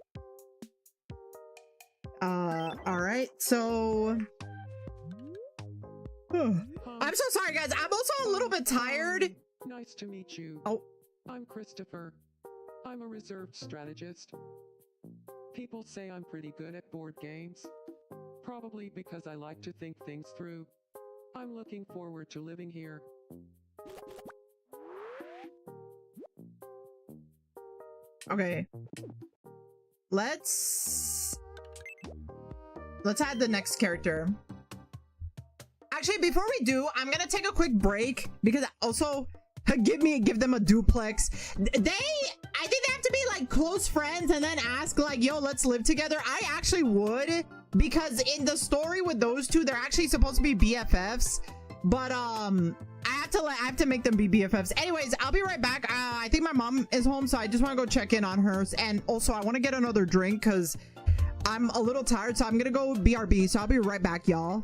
[SPEAKER 1] Alright, so... I'm so sorry, guys. I'm also a little bit tired.
[SPEAKER 5] Nice to meet you.
[SPEAKER 1] Oh.
[SPEAKER 5] I'm Christopher. I'm a reserved strategist. People say I'm pretty good at board games. Probably because I like to think things through. I'm looking forward to living here.
[SPEAKER 1] Okay. Let's add the next character. Actually, before we do, I'm gonna take a quick break because also give them a duplex. I think they have to be like close friends and then ask like, yo, let's live together. I actually would, because in the story with those two, they're actually supposed to be BFFs. But I have to make them be BFFs. Anyways, I'll be right back. I think my mom is home, so I just want to go check in on her. And also, I want to get another drink because I'm a little tired, so I'm gonna go BRB. So I'll be right back, y'all.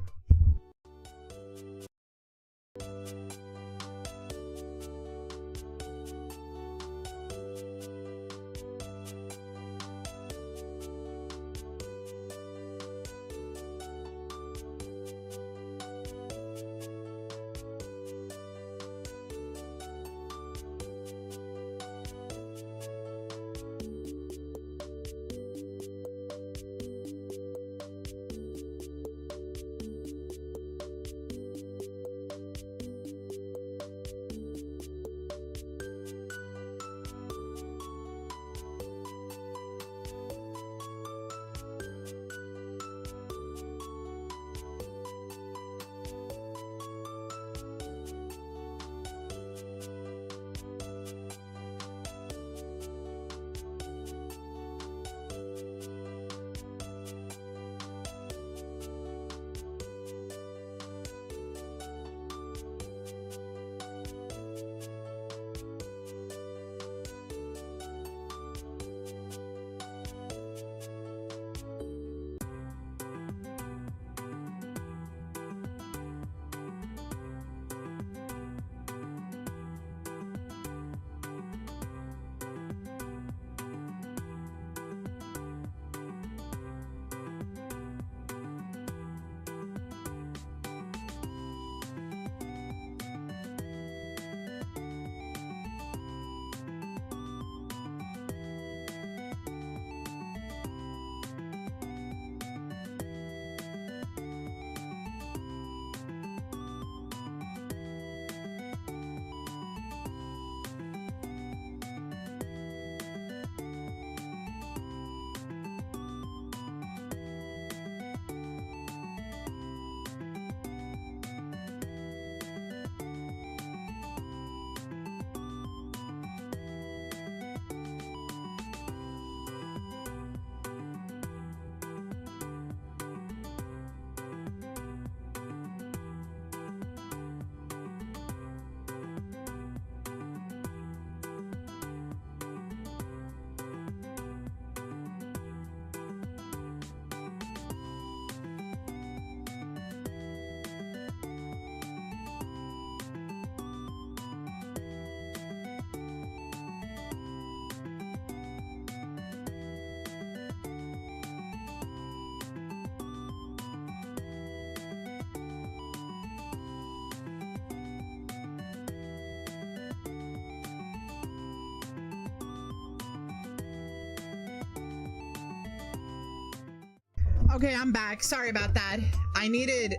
[SPEAKER 1] Okay, I'm back. Sorry about that. I needed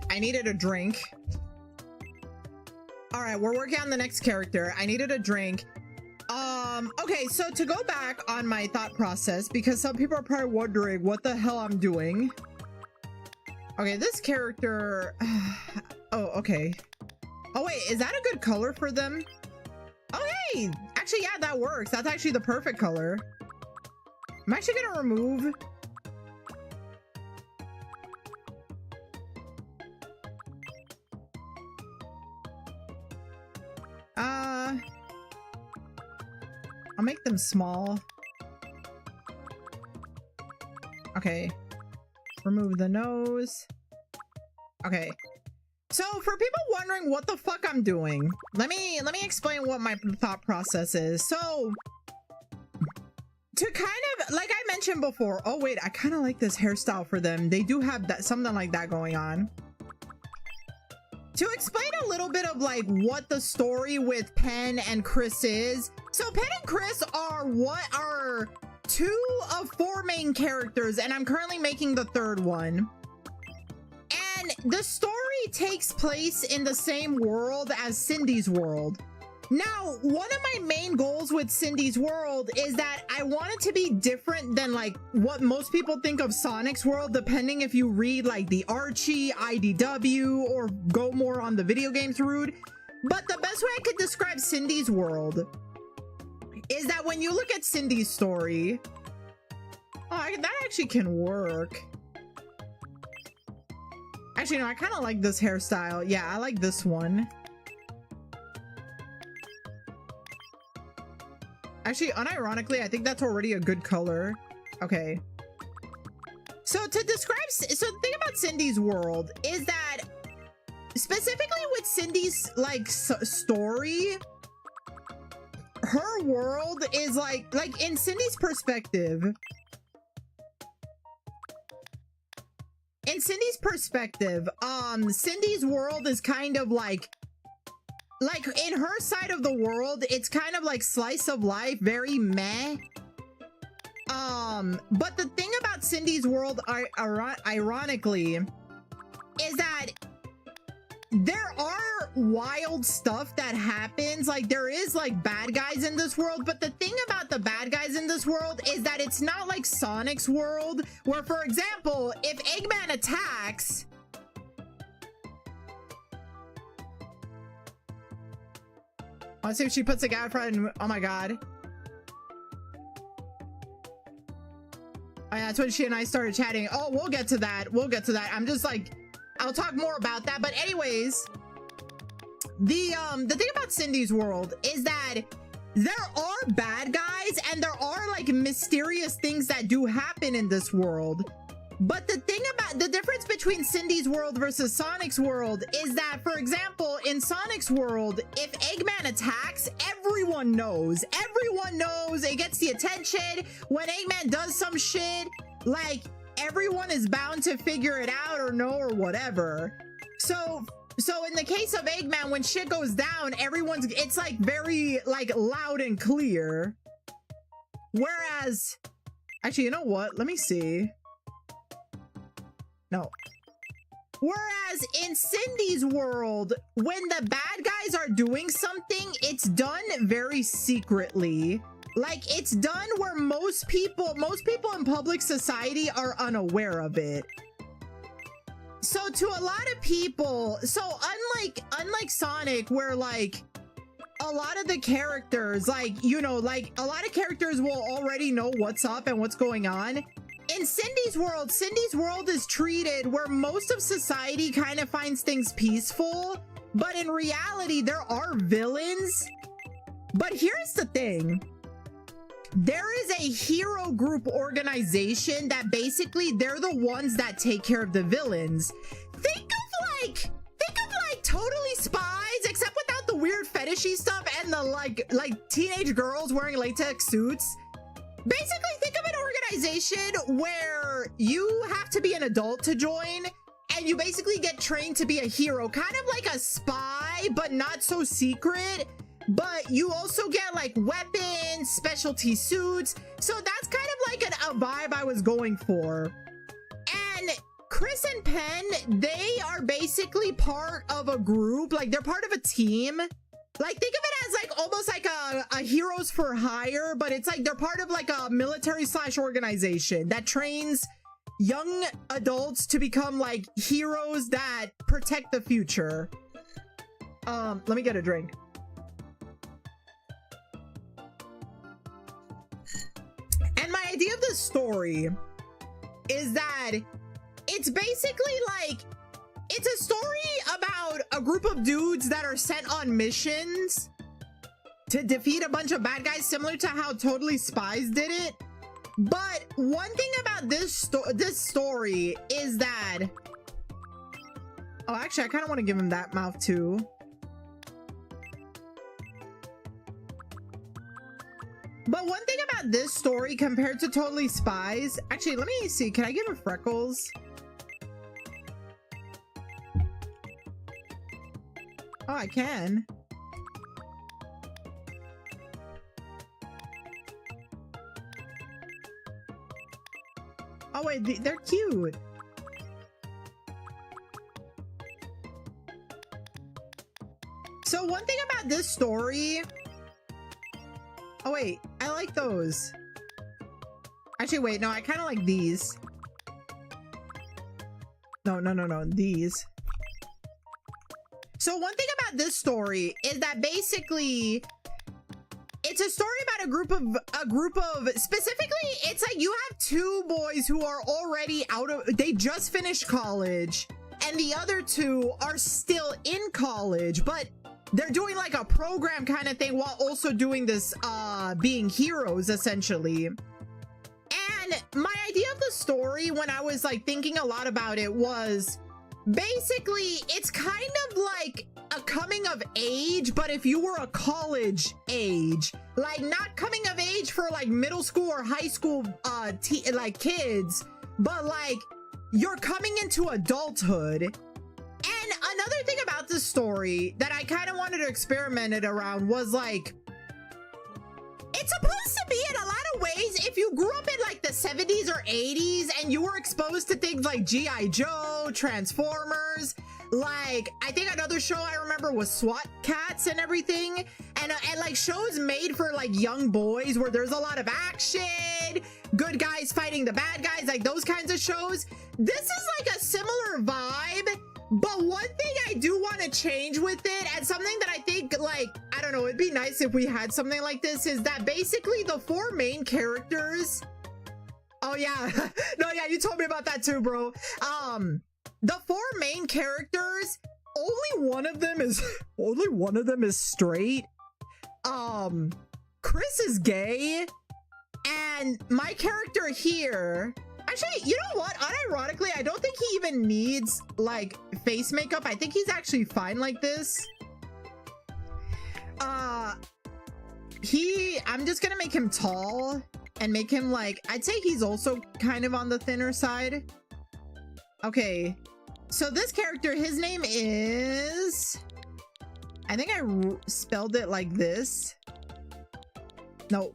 [SPEAKER 1] a drink. All right, we're working on the next character. I needed a drink. Okay, so to go back on my thought process, because some people are probably wondering what the hell I'm doing. Okay, this character. Oh, okay. Oh wait, is that a good color for them? Oh hey, actually, yeah, that works. That's actually the perfect color. I'm actually gonna remove. I'll make them small. Okay. Remove the nose. Okay. So for people wondering what the fuck I'm doing, let me explain what my thought process is. So to kind of, like I mentioned before, oh wait, I kind of like this hairstyle for them. They do have that, something like that going on. To explain a little bit of like what the story with Pen and Chris is. So Pen and Chris are 2 of 4 main characters, and I'm currently making the 3rd one. And the story takes place in the same world as Cindy's world. Now, one of my main goals with Cindy's world is that I want it to be different than like what most people think of Sonic's world, depending if you read like the Archie, IDW, or go more on the video games route. But the best way I could describe Cindy's world is that when you look at Cindy's story, that actually can work. Actually, no, I kind of like this hairstyle. Yeah, I like this one. Actually, unironically, I think that's already a good color. Okay. So to describe, so the thing about Cindy's world is that specifically with Cindy's like story, her world is like in Cindy's perspective. In Cindy's perspective, Cindy's world is kind of like in her side of the world, it's kind of like slice of life, very meh. But the thing about Cindy's world, ironically, is that there are wild stuff that happens. Like there is like bad guys in this world, but the thing about the bad guys in this world is that it's not like Sonic's world, where, for example, if Eggman attacks, let's see if she puts a guy in front. Oh my god. Oh yeah, that's when she and I started chatting. Oh, we'll get to that. We'll get to that. I'm just like, I'll talk more about that. But anyways, the thing about Cindy's world is that there are bad guys and there are like mysterious things that do happen in this world. But the thing about the difference between Cindy's world versus Sonic's world is that, for example, in Sonic's world, if Eggman attacks, everyone knows. Everyone knows. It gets the attention. When Eggman does some shit, like, everyone is bound to figure it out or know or whatever. So in the case of Eggman, when shit goes down, it's like very like loud and clear. Whereas, actually, you know what? Let me see. No. Whereas in Cindy's world, when the bad guys are doing something, it's done very secretly. Like, it's done where most people in public society are unaware of it. So to a lot of people, so unlike Sonic, where like a lot of the characters, like, you know, like a lot of characters will already know what's up and what's going on. In Cindy's world is treated where most of society kind of finds things peaceful, but in reality, there are villains. But here's the thing. There is a hero group organization that basically they're the ones that take care of the villains. Think of like Totally Spies, except without the weird fetishy stuff and the like teenage girls wearing latex suits. Basically, think of an organization where you have to be an adult to join, and you basically get trained to be a hero, kind of like a spy, but not so secret. But you also get like weapons, specialty suits. So that's kind of like a vibe I was going for. And Chris and Penn, they are basically part of a group. Like, they're part of a team. Like, think of it as like almost like a heroes for hire, but it's like they're part of like a military / organization that trains young adults to become like heroes that protect the future. Let me get a drink. And my idea of this story is that it's basically like, it's a story about a group of dudes that are sent on missions to defeat a bunch of bad guys, similar to how Totally Spies did it. But one thing about this story is that, oh, actually, I kind of want to give him that mouth too. But one thing about this story compared to Totally Spies, actually, let me see. Can I give her freckles? Oh, I can. Oh, wait, they're cute. So one thing about this story... Oh, wait, I like those. Actually, wait, no, I kind of like these. No, these. So one thing about this story is that basically it's a story about a group of specifically, it's like you have two boys who are already they just finished college, and the other two are still in college, but they're doing like a program kind of thing while also doing this being heroes essentially. And my idea of the story, when I was like thinking a lot about it, was basically it's kind of like a coming of age, but if you were a college age, like not coming of age for like middle school or high school like kids, but like you're coming into adulthood. And another thing about this story that I kind of wanted to experiment it around was like, it's supposed to be in a lot of ways, if you grew up in like the 70s or 80s and you were exposed to things like G.I. Joe, Transformers, like I think another show I remember was SWAT Cats and everything, and like shows made for like young boys where there's a lot of action, good guys fighting the bad guys, like those kinds of shows. This is like a similar vibe. But one thing I do want to change with it, and something that I think, like, I don't know, it'd be nice if we had something like this, is that basically the four main characters... Oh, yeah. No, yeah, you told me about that too, bro. The four main characters, only one of them is straight. Chris is gay. And my character here... Actually, you know what? Unironically, I don't think he even needs like face makeup. I think he's actually fine like this. I'm just gonna make him tall and make him like, I'd say he's also kind of on the thinner side. Okay, so this character, his name is, I think I spelled it like this. No.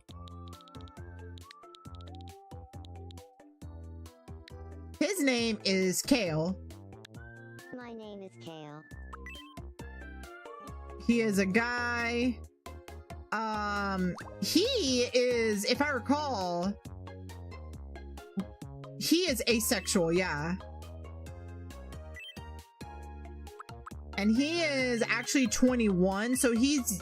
[SPEAKER 1] His name is Kale.
[SPEAKER 3] My name is Kale.
[SPEAKER 1] He is a guy. He is, if I recall, he is asexual, yeah. And he is actually 21, so he's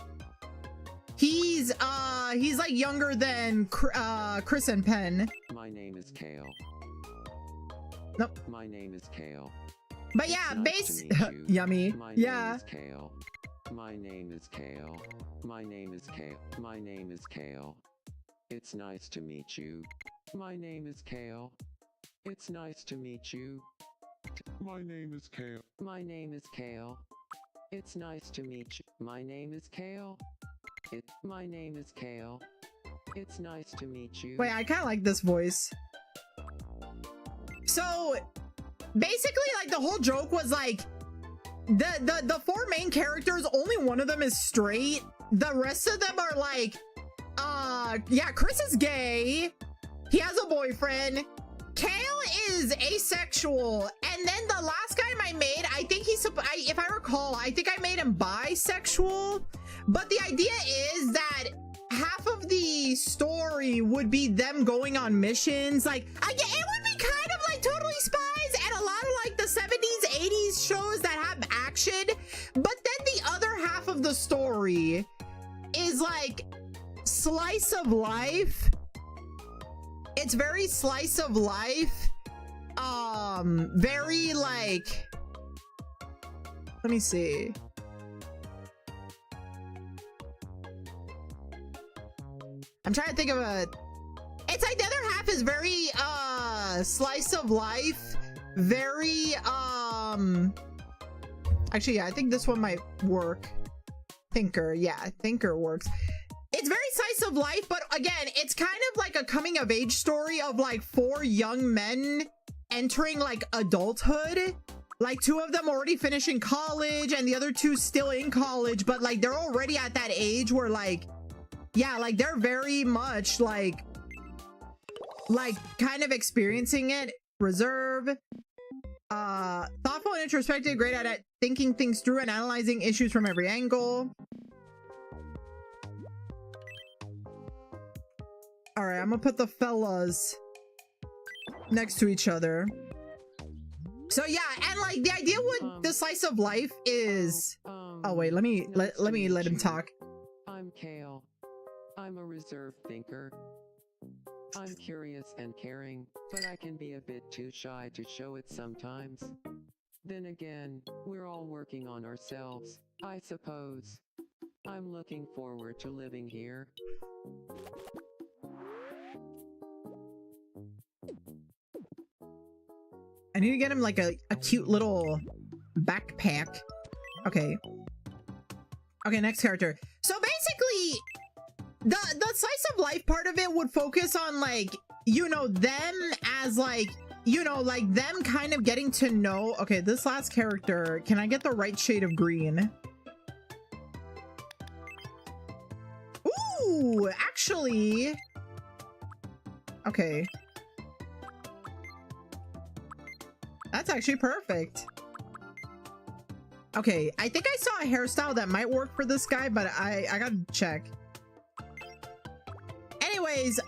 [SPEAKER 1] like younger than Chris and Penn.
[SPEAKER 5] My name is Kale.
[SPEAKER 1] Nope.
[SPEAKER 5] My name is Kale.
[SPEAKER 1] But yeah,
[SPEAKER 5] nice
[SPEAKER 1] yummy.
[SPEAKER 5] My
[SPEAKER 1] yeah.
[SPEAKER 5] name is Kale. My name is Kale. My name is Kale. My name is Kale. It's nice to meet you. My name is Kale. It's nice to meet you.
[SPEAKER 6] My name is Kale.
[SPEAKER 5] My name is Kale. It's nice to meet you. My name is Kale. My name is Kale. It's nice to meet you.
[SPEAKER 1] Wait, I kind of like this voice. So basically, like the whole joke was like the four main characters, only one of them is straight. The rest of them are like, yeah, Chris is gay. He has a boyfriend. Kale is asexual, and then the last guy I made, I think he's, if I recall, I think I made him bisexual. But the idea is that half of the story would be them going on missions. Like, it would be kind of like Totally Spies and a lot of like the 70s, 80s shows that have action. But then the other half of the story is like slice of life. It's very slice of life. Very like, let me see. I'm trying to think of it's like the other half is very slice of life, very actually, yeah, I think this one might work. Thinker, yeah, Thinker works. It's very slice of life, but again, it's kind of like a coming of age story of like 4 young men entering like adulthood. Like 2 of them already finishing college and the other 2 still in college, but like they're already at that age where like, yeah, like they're very much like kind of experiencing it. Reserve, thoughtful and introspective, great at thinking things through and analyzing issues from every angle. All right, I'm gonna put the fellas next to each other. So yeah, and like the idea with the slice of life is, oh wait, let me let him talk.
[SPEAKER 2] I'm Kale. I'm a reserved thinker. I'm curious and caring, but I can be a bit too shy to show it sometimes. Then again, we're all working on ourselves, I suppose. I'm looking forward to living here.
[SPEAKER 1] I need to get him like a cute little backpack. Okay. Okay, next character. So basically, the slice of life part of it would focus on like, you know, them as like, you know, like them kind of getting to know. Okay, this last character, can I get the right shade of green? Ooh, actually, okay. That's actually perfect. Okay, I think I saw a hairstyle that might work for this guy, but I gotta check. Anyways,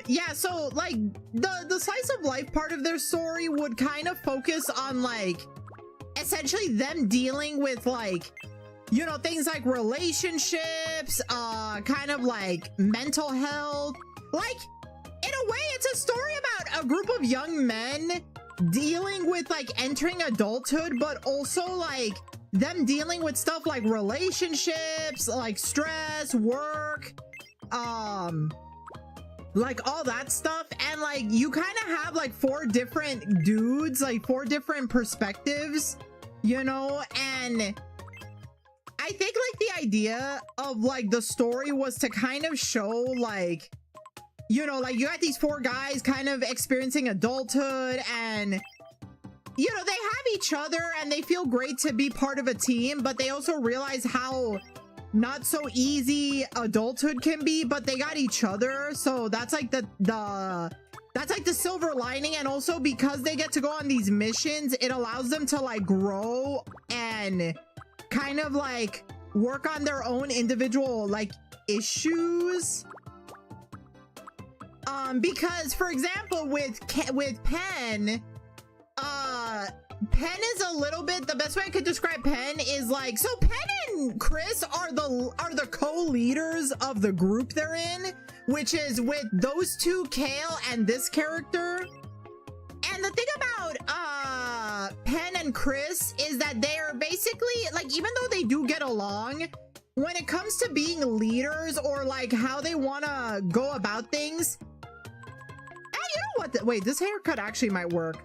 [SPEAKER 1] yeah, so like the slice of life part of their story would kind of focus on like essentially them dealing with like, you know, things like relationships, kind of like mental health. Like, in a way, it's a story about a group of young men dealing with like entering adulthood, but also like them dealing with stuff like relationships, like stress, work, like all that stuff. And like you kind of have like 4 different dudes, like 4 different perspectives, you know. And I think like the idea of like the story was to kind of show like, you know, like you got these 4 guys kind of experiencing adulthood, and you know, they have each other and they feel great to be part of a team, but they also realize how not so easy adulthood can be, but they got each other. So that's like that's like the silver lining. And also because they get to go on these missions, it allows them to like grow and kind of like work on their own individual like issues. Because for example, with Pen, Pen is a little bit, the best way I could describe Pen is like, so Pen and Chris are the co-leaders of the group they're in, which is with those 2, Kale and this character. And the thing about Pen and Chris is that they're basically like, even though they do get along, when it comes to being leaders or like how they want to go about things, you know what? Wait, this haircut actually might work.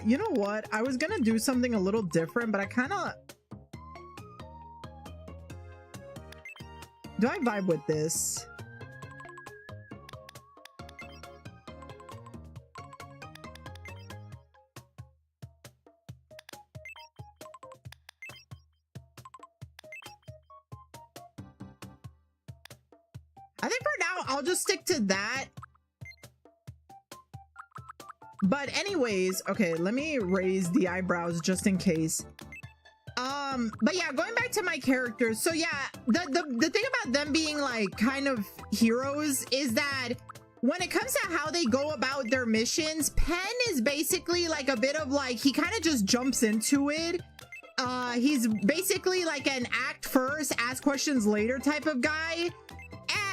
[SPEAKER 1] You know what? I was gonna do something a little different, but I kind of... Do I vibe with this? I think for now, I'll just stick to that. But anyways, okay, let me raise the eyebrows just in case. But yeah, going back to my characters. So yeah, the thing about them being like kind of heroes is that when it comes to how they go about their missions, Pen is basically like a bit of like, he kind of just jumps into it. He's basically like an act first, ask questions later type of guy.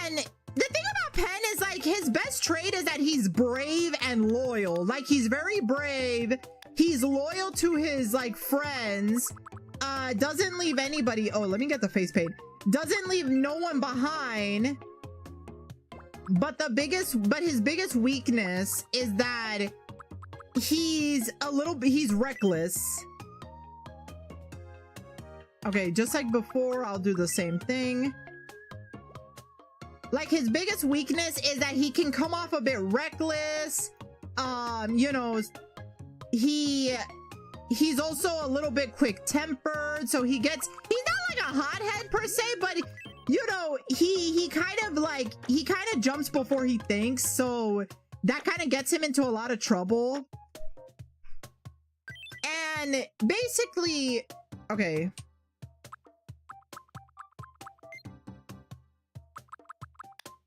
[SPEAKER 1] And the thing about Pen is like his best trait is that he's brave and loyal. Like he's very brave. He's loyal to his like friends. Doesn't leave anybody. Oh, let me get the face paint. Doesn't leave no one behind. But his biggest weakness is that he's reckless. Okay, just like before, I'll do the same thing. Like his biggest weakness is that he can come off a bit reckless. You know, he's also a little bit quick-tempered, so he's not like a hothead per se, but you know, he kind of jumps before he thinks, so that kind of gets him into a lot of trouble. And basically, okay.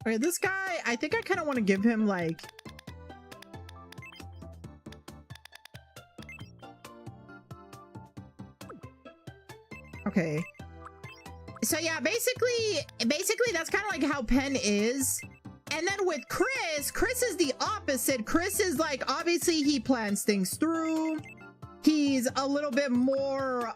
[SPEAKER 1] Okay, this guy, I think I kind of want to give him like, okay. So yeah, basically that's kind of like how Pen is. And then with Chris is the opposite. Chris is like, obviously he plans things through. He's a little bit more,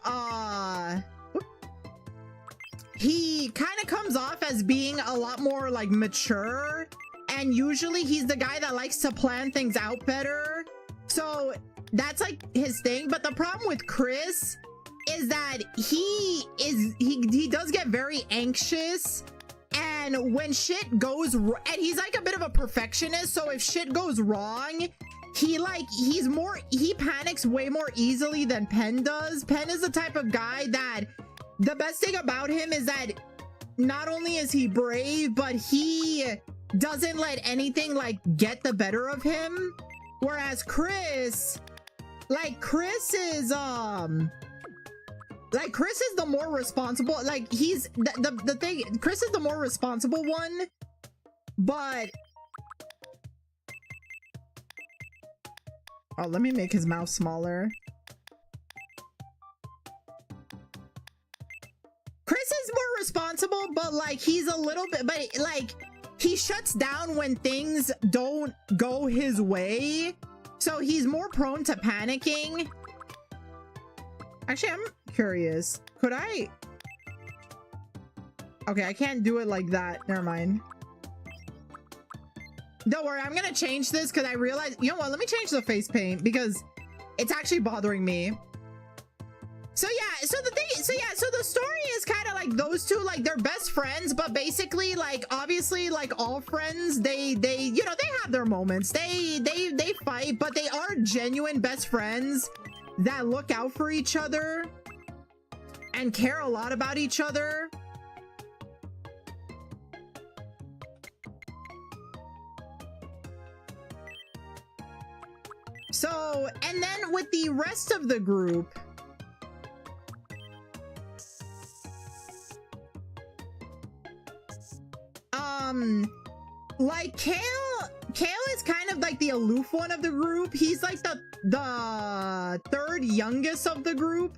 [SPEAKER 1] he kind of comes off as being a lot more like mature, and usually he's the guy that likes to plan things out better. So that's like his thing. But the problem with Chris is that he does get very anxious, and when shit goes and he's like a bit of a perfectionist, so if shit goes wrong, he panics way more easily than Pen does. Pen is the type of guy that the best thing about him is that not only is he brave, but he doesn't let anything like get the better of him. Whereas Chris is the more responsible. Like he's the thing. Chris is the more responsible one, but oh, let me make his mouth smaller. Chris is more responsible, but like he's a little bit, but like he shuts down when things don't go his way. So he's more prone to panicking. Actually, I'm curious. Could I? Okay, I can't do it like that. Never mind. Don't worry, I'm gonna change this because I realized, you know what? Let me change the face paint because it's actually bothering me. So yeah, so the story is kind of like those two, like they're best friends, but basically like obviously like all friends, they you know, they have their moments. They fight, but they are genuine best friends that look out for each other and care a lot about each other. So, and then with the rest of the group, like Kale is kind of like the aloof one of the group. He's like the third youngest of the group,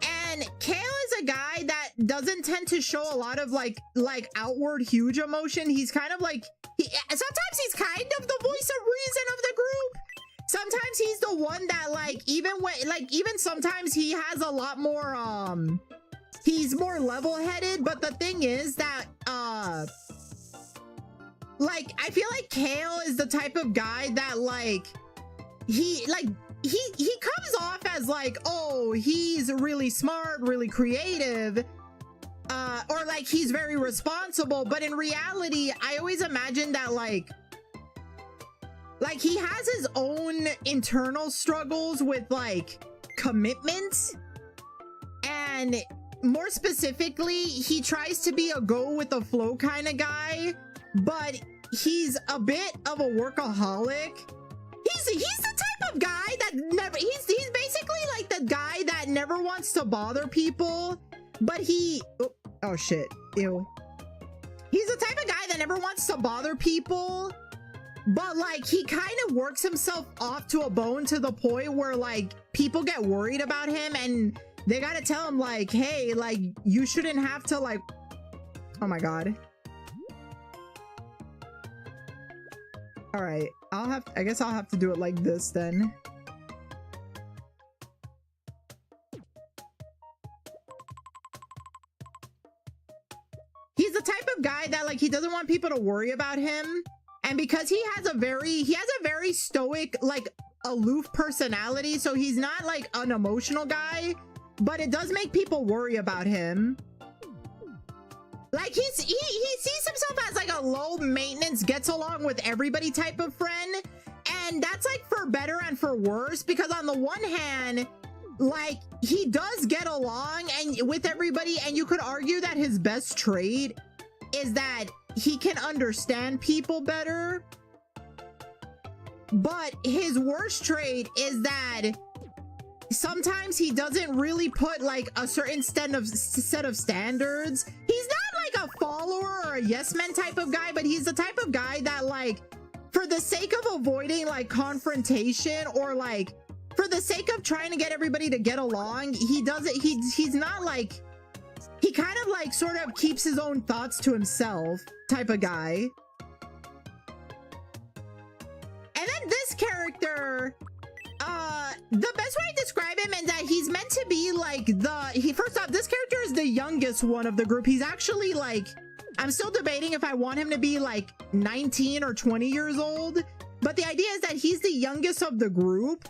[SPEAKER 1] and Kale is a guy that doesn't tend to show a lot of like outward huge emotion. He's kind of like sometimes he's kind of the voice of reason of the group. Sometimes he's the one that like even sometimes he has a lot more he's more level-headed. But the thing is that like I feel like Kale is the type of guy that like he comes off as like, oh, he's really smart, really creative, or like he's very responsible, but in reality I always imagine that like he has his own internal struggles with like commitment, and more specifically he tries to be a go with the flow kind of guy. but he's a bit of a workaholic. He's the type of guy that never, he's basically like the guy that never wants to bother people, but he, oh shit, ew. He's the type of guy that never wants to bother people, but like he kind of works himself off to a bone to the point where like people get worried about him and they gotta tell him like, hey, like you shouldn't have to like, oh my god. All right, I guess I'll have to do it like this then. He's the type of guy that like he doesn't want people to worry about him, and because he has a very stoic, like aloof personality, so he's not like an emotional guy, but it does make people worry about him. Like he sees himself as like a low maintenance, gets along with everybody type of friend, and that's like for better and for worse, because on the one hand, like he does get along and with everybody, and you could argue that his best trait is that he can understand people better, but his worst trait is that sometimes he doesn't really put like a certain set of standards. He's not like a follower or a yes man type of guy, but he's the type of guy that like for the sake of avoiding like confrontation, or like for the sake of trying to get everybody to get along, he doesn't, he's not like, he kind of like sort of keeps his own thoughts to himself type of guy. And then this character, the best way to describe him is that he's meant to be like first off, this character is the youngest one of the group. He's actually like, I'm still debating if I want him to be like 19 or 20 years old, but the idea is that he's the youngest of the group.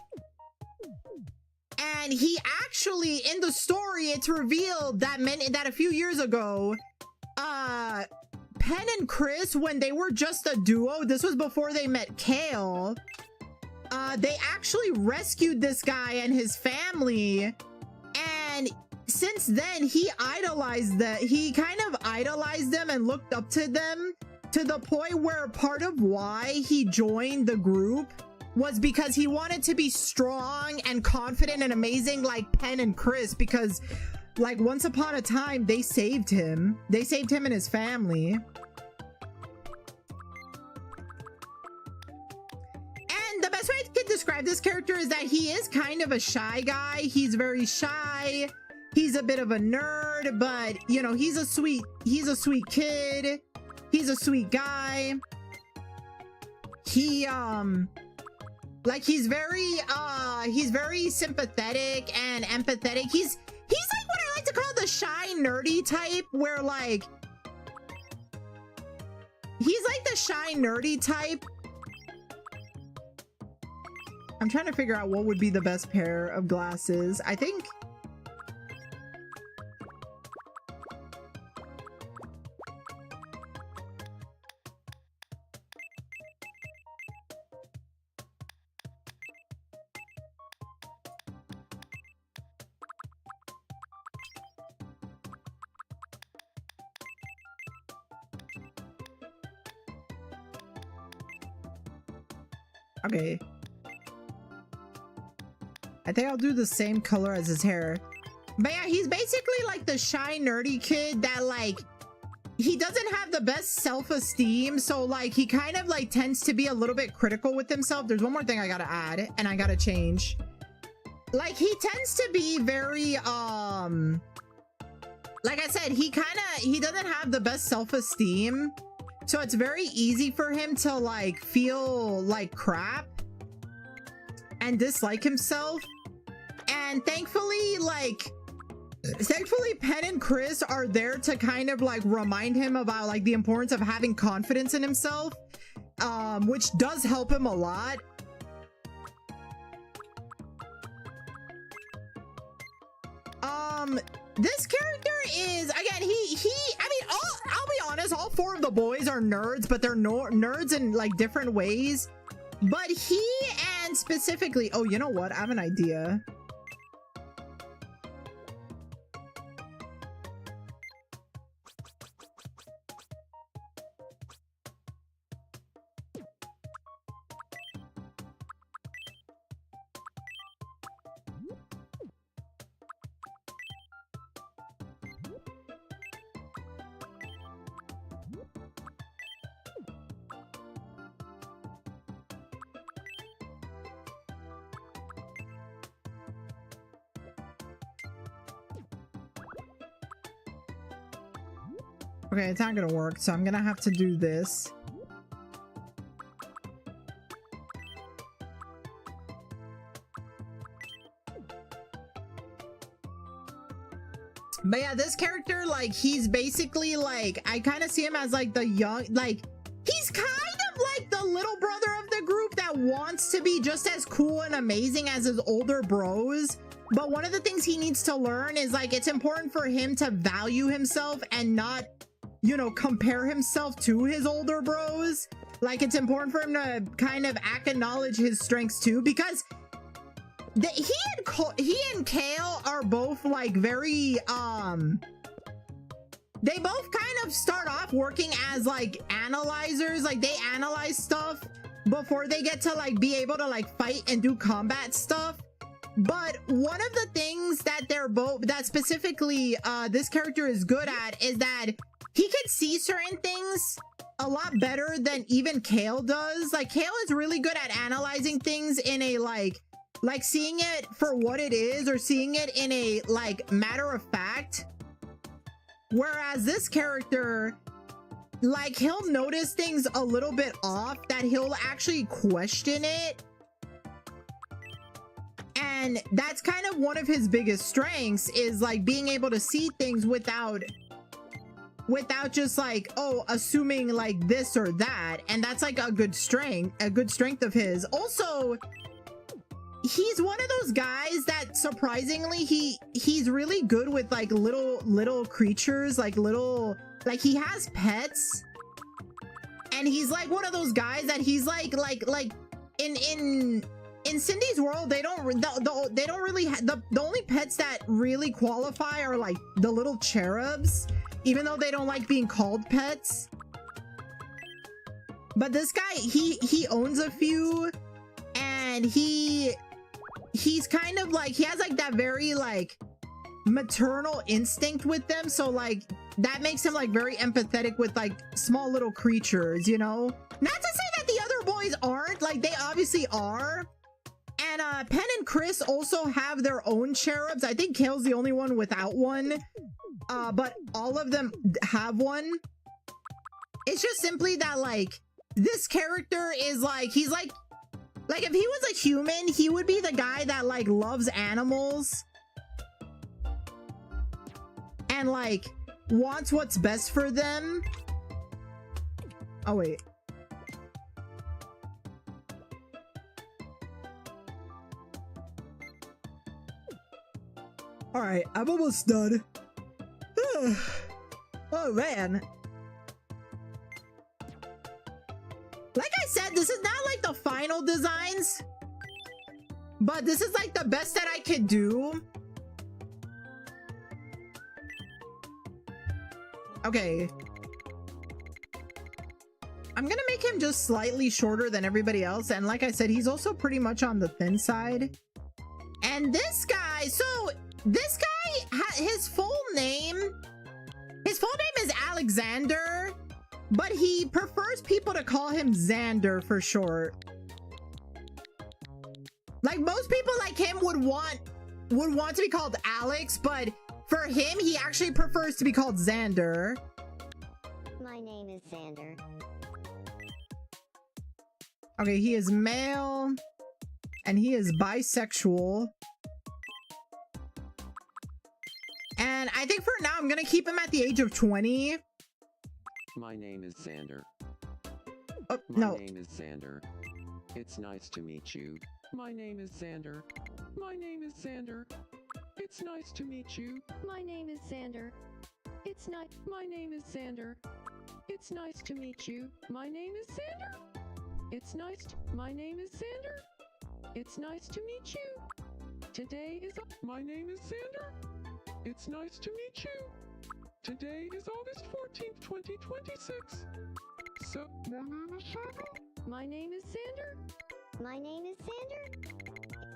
[SPEAKER 1] And he actually, in the story, it's revealed that a few years ago, Pen and Chris, when they were just a duo, this was before they met Kale, they actually rescued this guy and his family, and since then he kind of idolized them and looked up to them, to the point where part of why he joined the group was because he wanted to be strong and confident and amazing like Pen and Chris, because like once upon a time they saved him and his family. And the best way I could describe this character is that he is kind of a shy guy. He's very shy, he's a bit of a nerd, but you know, he's a sweet kid, he's a sweet guy. He like he's very sympathetic and empathetic. He's like what I like to call the shy nerdy type, where like he's like the shy nerdy type. I'm trying to figure out what would be the best pair of glasses. I think okay. I think I'll do the same color as his hair. But yeah, he's basically like the shy nerdy kid that like, he doesn't have the best self-esteem, so like he kind of like tends to be a little bit critical with himself. There's one more thing I gotta add and I gotta change. Like he tends to be very like I said, he doesn't have the best self-esteem, so it's very easy for him to like feel like crap and dislike himself. And thankfully Pen and Chris are there to kind of like remind him about like the importance of having confidence in himself, which does help him a lot. This character is, again, I mean, I'll be honest, all four of the boys are nerds, but they're nerds in like different ways. But he, and specifically, oh, you know what? I have an idea. Okay, it's not gonna work, so I'm gonna have to do this. But yeah, this character, like, he's basically like, I kind of see him as like the young, like, he's kind of like the little brother of the group that wants to be just as cool and amazing as his older bros. But one of the things he needs to learn is like, it's important for him to value himself and not, you know, compare himself to his older bros. Like, it's important for him to kind of acknowledge his strengths too, because he and Kale are both like very they both kind of start off working as like analyzers. Like, they analyze stuff before they get to like be able to like fight and do combat stuff. But one of the things that they're both, that specifically this character is good at, is that he can see certain things a lot better than even Kale does. Like, Kale is really good at analyzing things in a like seeing it for what it is, or seeing it in a like matter of fact. Whereas this character, like, he'll notice things a little bit off that he'll actually question it. And that's kind of one of his biggest strengths, is like being able to see things without just like, oh, assuming like this or that. And that's like a good strength of his. Also, he's one of those guys that surprisingly he's really good with like little creatures, like he has pets. And he's like one of those guys that he's like in Cindy's world, they don't really the only pets that really qualify are like the little cherubs, even though they don't like being called pets. But this guy, he owns a few, and he's kind of like, he has like that very like maternal instinct with them, so like that makes him like very empathetic with like small little creatures, you know? Not to say that the other boys aren't, like they obviously are. And Pen and Chris also have their own cherubs. I think Kale's the only one without one, but all of them have one. It's just simply that like this character is like, he's like if he was a human, he would be the guy that like loves animals and like wants what's best for them. Oh wait. All right, I'm almost done. Oh man. Like I said, this is not like the final designs, but this is like the best that I could do. Okay. I'm gonna make him just slightly shorter than everybody else. And like I said, he's also pretty much on the thin side. And this guy, so this guy, his full name is Alexander, but he prefers people to call him Xander for short. Like most people like him would want to be called Alex, but for him, he actually prefers to be called Xander.
[SPEAKER 3] My name is Xander.
[SPEAKER 1] Okay, he is male, and he is bisexual. And I think for now, I'm gonna keep him at the age of 20.
[SPEAKER 2] My name is Xander.
[SPEAKER 1] Oh,
[SPEAKER 2] My
[SPEAKER 1] no.
[SPEAKER 2] name is Xander. It's nice to meet you. My name is Xander. My name is Xander. It's nice to meet you. My name is Xander. It's nice. My name is Xander. It's nice to meet you. My name is Xander. It's nice. My name is Xander. It's nice to meet you. Today is.
[SPEAKER 5] My name is Xander. It's nice to meet you. Today is August 14th, 2026. So, my name is Xander.
[SPEAKER 3] My name is Xander. My name is Xander.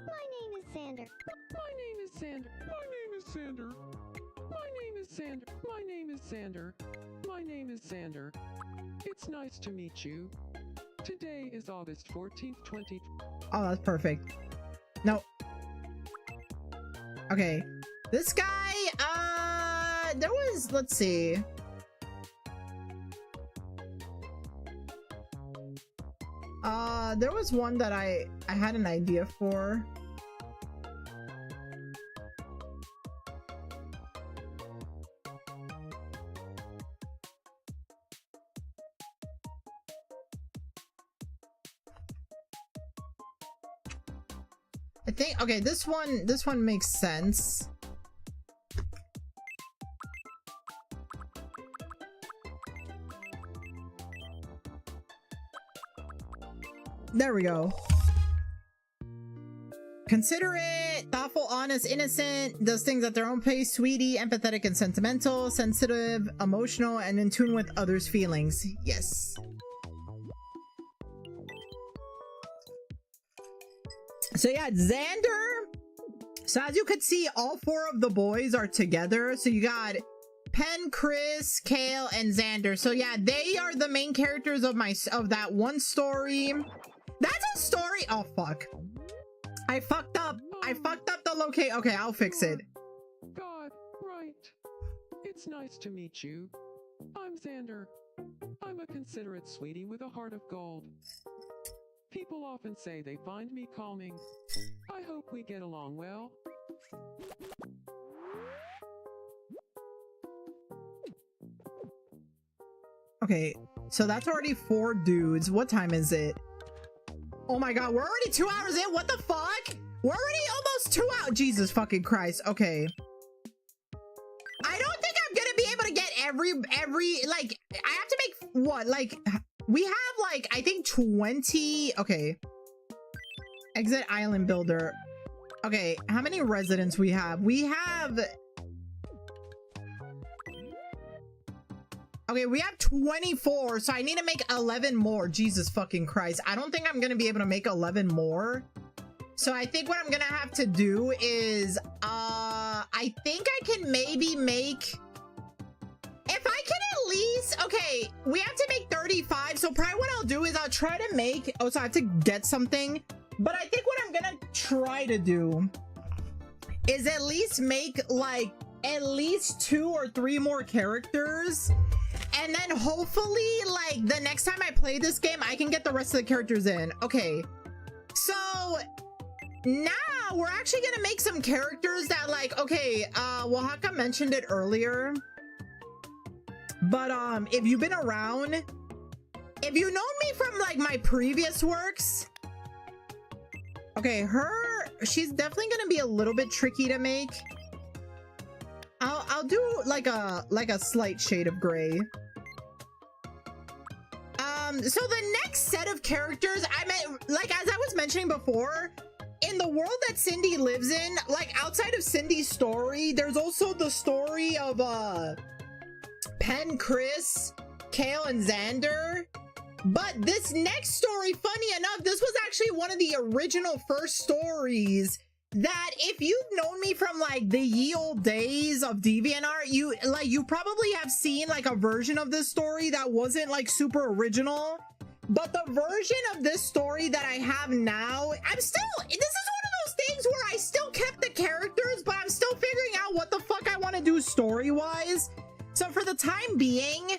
[SPEAKER 3] My name is Xander.
[SPEAKER 2] My name is Xander.
[SPEAKER 5] My name is Xander.
[SPEAKER 2] My name is Xander. My name is Xander. My name is Xander. It's nice to meet you. Today is August 14th, 20.
[SPEAKER 1] Oh, that's perfect. No. Okay. This guy, there was, let's see. There was one that I had an idea for. I think, okay, this one makes sense. There we go. Considerate, thoughtful, honest, innocent, does things at their own pace, sweetie, empathetic and sentimental, sensitive, emotional, and in tune with others' feelings. Yes. So yeah, Xander. So as you could see, all four of the boys are together. So you got Penn, Chris, Kale, and Xander. So yeah, they are the main characters of that one story. That's a story. Oh fuck. I fucked up the locate. Okay, I'll fix it.
[SPEAKER 2] God, right. It's nice to meet you. I'm Xander. I'm a considerate sweetie with a heart of gold. People often say they find me calming. I hope we get along well.
[SPEAKER 1] Okay, so that's already 4 dudes. What time is it? Oh my god, we're already 2 hours in. What the fuck? We're already almost 2 hours. Jesus fucking Christ. Okay. I don't think I'm gonna be able to get every like, I have to make what, like, we have like, I think 20. Okay. Exit island builder. Okay, how many residents we have? We have, okay, we have 24, so I need to make 11 more. Jesus fucking Christ. I don't think I'm gonna be able to make 11 more. So I think what I'm gonna have to do is, I think I can maybe make, if I can at least, okay, we have to make 35. So probably what I'll do is I'll try to make, oh, so I have to get something. But I think what I'm gonna try to do is at least make like at least 2 or 3 more characters. And then hopefully, like, the next time I play this game, I can get the rest of the characters in. Okay. So now we're actually gonna make some characters that, like, okay, Oaxaca mentioned it earlier. But if you've been around, if you've known me from like my previous works, okay, she's definitely gonna be a little bit tricky to make. I'll do like a slight shade of gray. So the next set of characters, I meant, like, as I was mentioning before, in the world that Cindy lives in, like, outside of Cindy's story, there's also the story of Penn, Chris, Kale, and Xander. But this next story, funny enough, this was actually one of the original first stories that, if you've known me from like the ye old days of DeviantArt, you probably have seen like a version of this story that wasn't like super original. But the version of this story that I have now, this is one of those things where I still kept the characters, but I'm still figuring out what the fuck I want to do story-wise. So for the time being,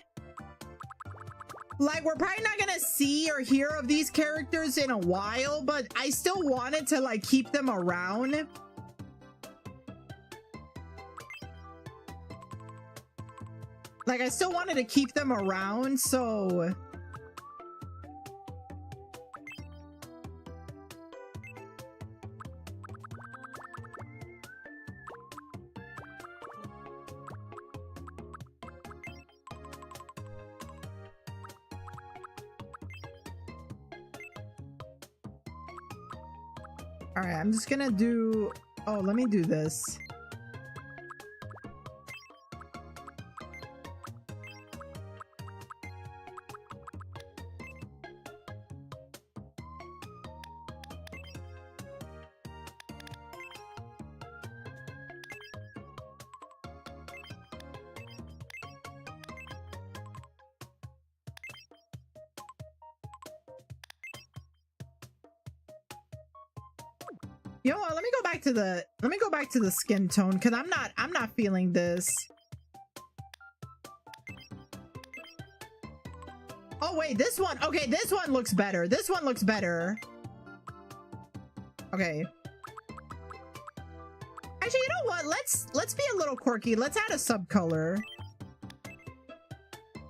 [SPEAKER 1] like, we're probably not gonna see or hear of these characters in a while, but I still wanted to like keep them around. Like, I still wanted to keep them around, so all right, I'm just gonna do, oh, let me do this. You know what? Let me go back to the skin tone, because I'm not feeling this. Oh Oh wait, this one. Okay, this one looks better. This one looks better. Okay. Actually, you know what? Let's be a little quirky. Let's add a subcolor.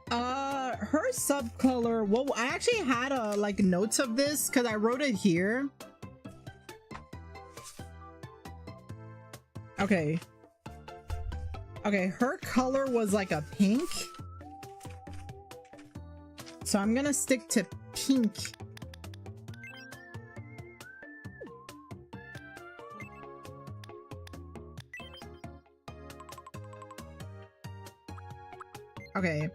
[SPEAKER 1] Her subcolor. Well, I actually had like notes of this because I wrote it here. Okay. Okay, her color was like a pink. So I'm gonna stick to pink. Okay.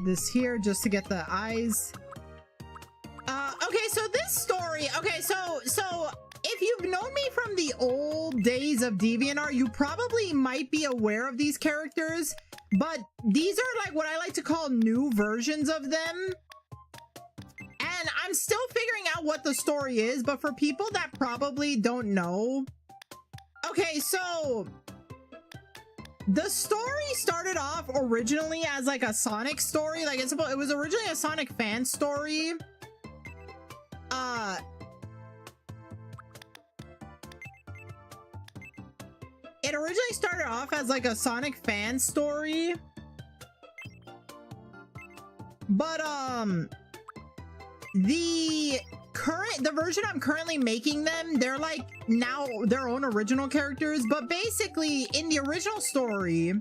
[SPEAKER 1] This here just to get the eyes. Okay, so this story, okay, so if you've known me from the old days of DeviantArt, you probably might be aware of these characters, but these are like what I like to call new versions of them. And I'm still figuring out what the story is, but for people that probably don't know, okay, so the story started off originally as like a Sonic story. Like it was originally a Sonic fan story. It originally started off as like a Sonic fan story. But the version I'm currently making them, they're like now their own original characters. But basically in the original story,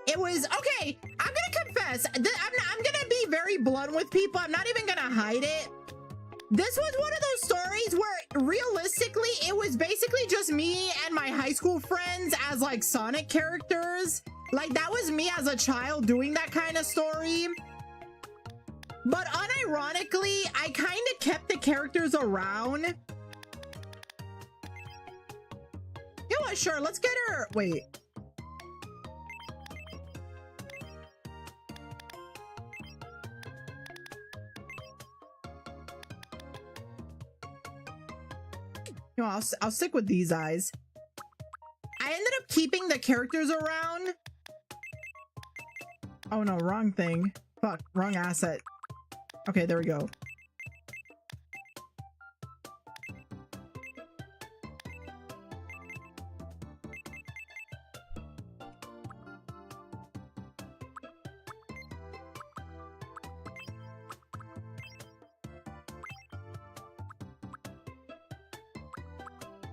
[SPEAKER 1] it was okay. I'm gonna confess, I'm gonna be very blunt with people. I'm not even gonna hide it. This was one of those stories where realistically it was basically just me and my high school friends as like Sonic characters. Like that was me as a child doing that kind of story. But unironically, I kind of kept the characters around. You know what? Sure, let's get her. Wait. You know, I'll stick with these eyes. I ended up keeping the characters around. Oh no, wrong thing. Fuck, wrong asset. Okay, there we go.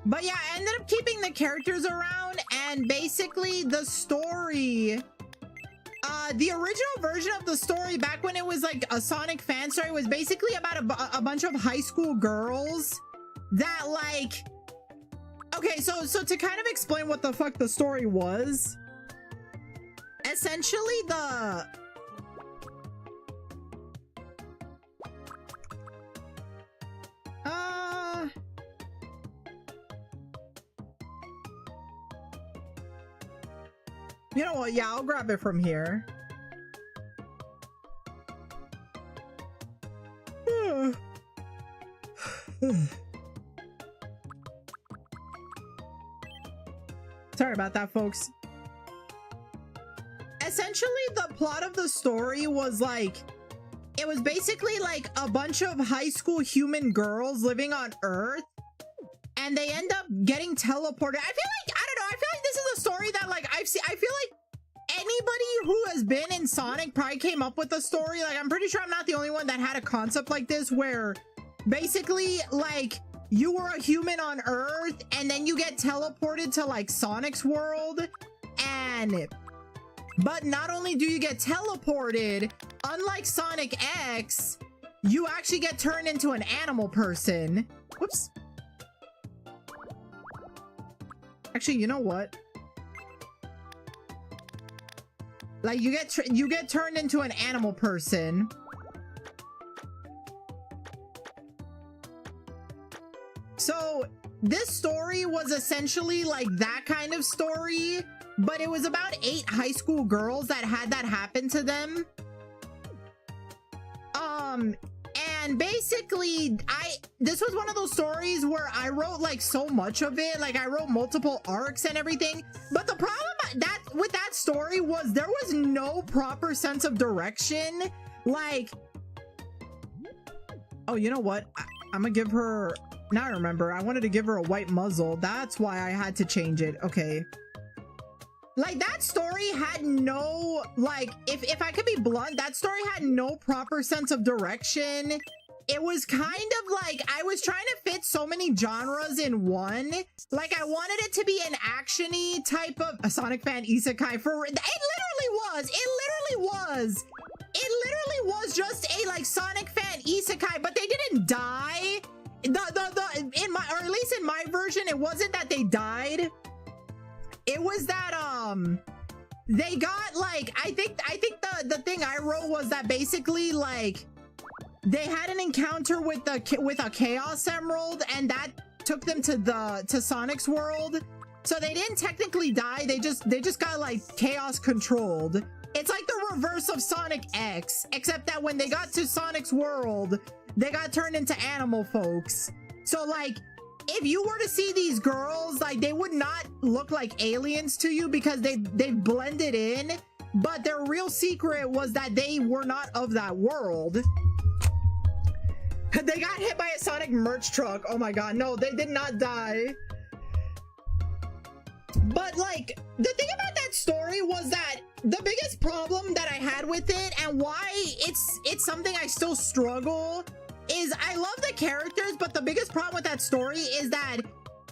[SPEAKER 1] But yeah, I ended up keeping the characters around, and basically the story, the original version of the story back when it was like a Sonic fan story was basically about a bunch of high school girls that like, okay, so to kind of explain what the fuck the story was, essentially you know what? Yeah, I'll grab it from here. Sorry about that, folks. Essentially, the plot of the story was like, it was basically like a bunch of high school human girls living on Earth, and they end up getting teleported. I feel like, I don't know, I feel like this is a story that like I've seen. I feel like anybody who has been in Sonic probably came up with a story. Like, I'm pretty sure I'm not the only one that had a concept like this where basically like you were a human on Earth and then you get teleported to like Sonic's world, and but not only do you get teleported, unlike Sonic X, you actually get turned into an animal person. Whoops. Actually, you know what? Like you get turned into an animal person. So this story was essentially like that kind of story, but it was about 8 high school girls that had that happen to them. And basically this was one of those stories where I wrote like so much of it, like I wrote multiple arcs and everything, but the problem with that story was there was no proper sense of direction. Like, oh, you know what, I'm gonna give her, now I remember, I wanted to give her a white muzzle, that's why I had to change it. Okay, like that story had no, like, if I could be blunt, that story had no proper sense of direction. It was kind of like I was trying to fit so many genres in one. Like I wanted it to be an action-y type of a Sonic fan isekai for, it literally was just a like Sonic fan isekai, but they didn't die. In my, or at least in my version, it wasn't that they died. It was that they got like, I think the thing I wrote was that basically like they had an encounter with a Chaos Emerald, and that took them to Sonic's world. So they didn't technically die, they just got like chaos controlled. It's like the reverse of Sonic X, except that when they got to Sonic's world, they got turned into animal folks. So like, if you were to see these girls, like they would not look like aliens to you because they blended in, but their real secret was that they were not of that world. They got hit by a Sonic merch truck. Oh my god, no, they did not die. But like, the thing about that story was that the biggest problem that I had with it, and why it's something I still struggle, is I love the characters, but the biggest problem with that story is that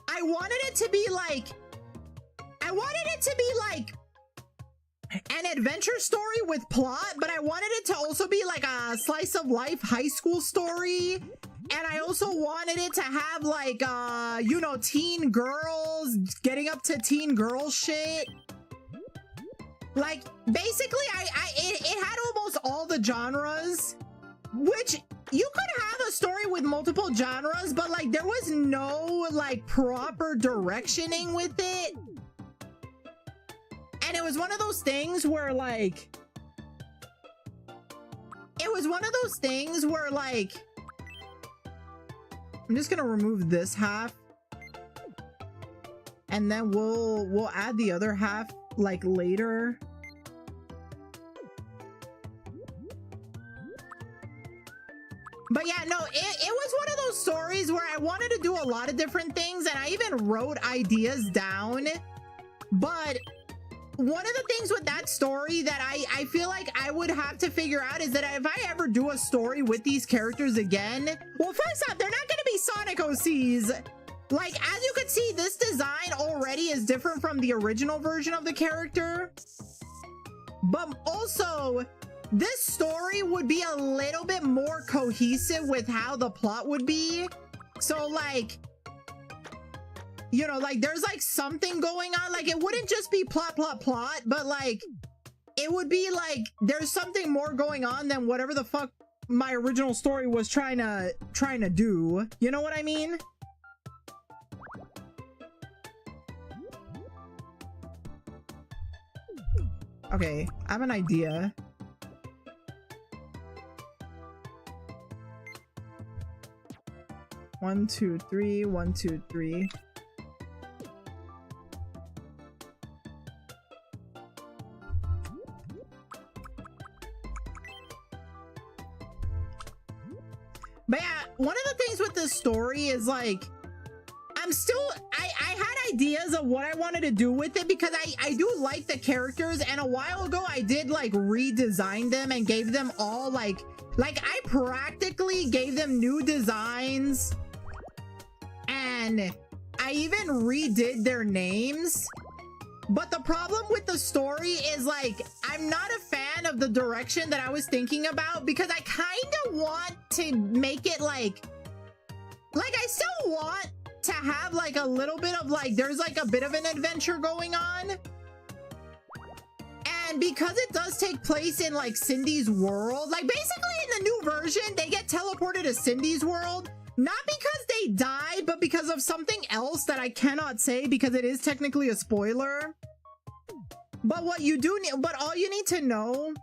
[SPEAKER 1] I wanted it to be like an adventure story with plot, but I wanted it to also be like a slice of life high school story. And I also wanted it to have like you know, teen girls getting up to teen girl shit. Like basically it had almost all the genres, which you could have a story with multiple genres, but like there was no like proper directioning with it. And it was one of those things where like, I'm just gonna remove this half, and then we'll add the other half like later. But yeah, no, it was one of those stories where I wanted to do a lot of different things, and I even wrote ideas down. But one of the things with that story that I feel like I would have to figure out is that if I ever do a story with these characters again, well, first off, they're not going to be Sonic OCs. Like, as you can see, this design already is different from the original version of the character. But also, this story would be a little bit more cohesive with how the plot would be. So, like, you know, like there's like something going on. Like it wouldn't just be plot, but like it would be like there's something more going on than whatever the fuck my original story was trying to do. You know what I mean? Okay, I have an idea. One, two, three, 1, 2, 3. But yeah, one of the things with this story is like, I had ideas of what I wanted to do with it because I do like the characters, and a while ago I did like redesign them and gave them all like I practically gave them new designs, and I even redid their names. But the problem with the story is like, I'm not a fan of the direction that I was thinking about, because I kind of want to make it like I still want to have like a little bit of like, there's like a bit of an adventure going on. And because it does take place in like Cindy's world, like basically in the new version, they get teleported to Cindy's world. Not because they die, but because of something else that I cannot say because it is technically a spoiler. But what you do need, but all you need to know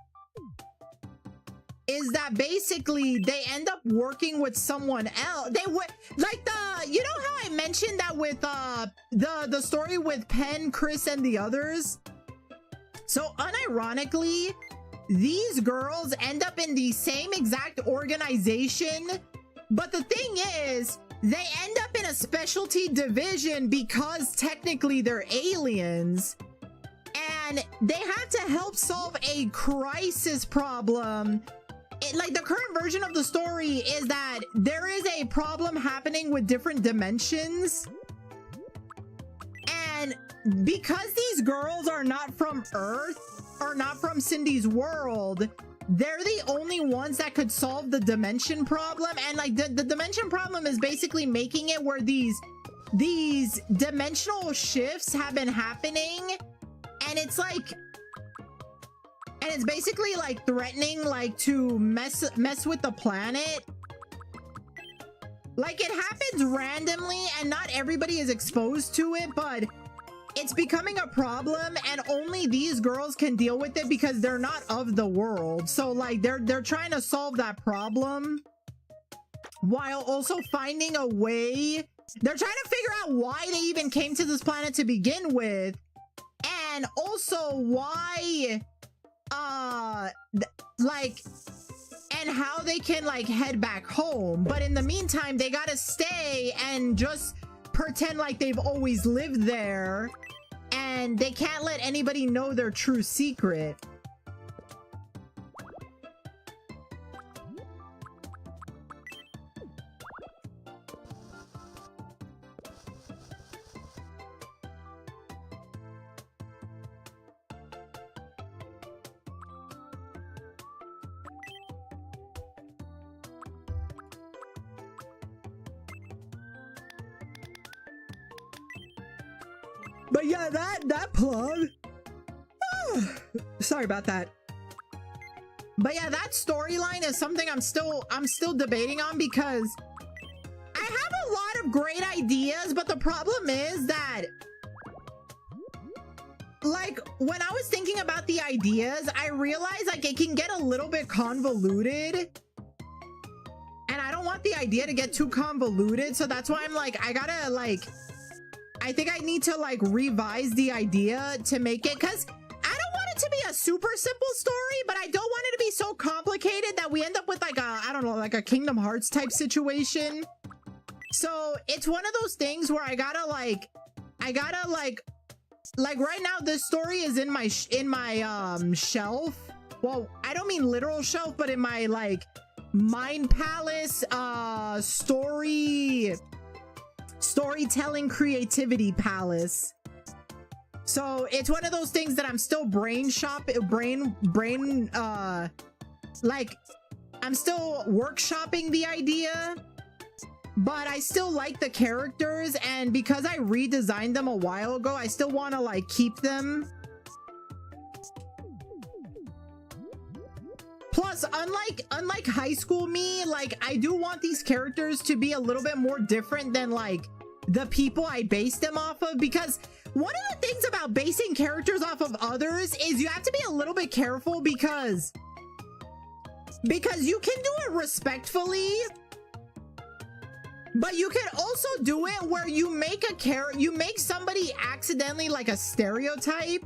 [SPEAKER 1] is that basically they end up working with someone else. They would like you know how I mentioned that with the story with Penn, Chris, and the others. So unironically, these girls end up in the same exact organization, but the thing is, they end up in a specialty division because technically they're aliens, and they have to help solve a crisis problem. Like the current version of the story is that there is a problem happening with different dimensions, and because these girls are not from Earth or not from Cindy's world, they're the only ones that could solve the dimension problem. And like the dimension problem is basically making it where these dimensional shifts have been happening, and it's like, and it's basically like threatening like to mess with the planet. Like it happens randomly and not everybody is exposed to it, but it's becoming a problem, and only these girls can deal with it because they're not of the world. So like they're trying to solve that problem while also finding a way. They're trying to figure out why they even came to this planet to begin with, and also why like, and how they can like head back home. But in the meantime, they gotta stay and just pretend like they've always lived there, and they can't let anybody know their true secret. But yeah, that plug. Sorry about that. But yeah, that storyline is something I'm still debating on, because I have a lot of great ideas, but the problem is that, like, when I was thinking about the ideas, I realized like it can get a little bit convoluted, and I don't want the idea to get too convoluted. So that's why I'm like, I think I need to like revise the idea to make it, because I don't want it to be a super simple story, but I don't want it to be so complicated that we end up with like a, I don't know, like a Kingdom Hearts type situation. So it's one of those things where I gotta like right now this story is in my shelf. Well, I don't mean literal shelf, but in my like Mind Palace storytelling creativity palace. So it's one of those things that I'm still like I'm still workshopping the idea, but I still like the characters, and because I redesigned them a while ago, I still want to like keep them. Plus, unlike high school me, like I do want these characters to be a little bit more different than like the people I base them off of, because one of the things about basing characters off of others is you have to be a little bit careful, because you can do it respectfully, but you can also do it where you make somebody accidentally like a stereotype.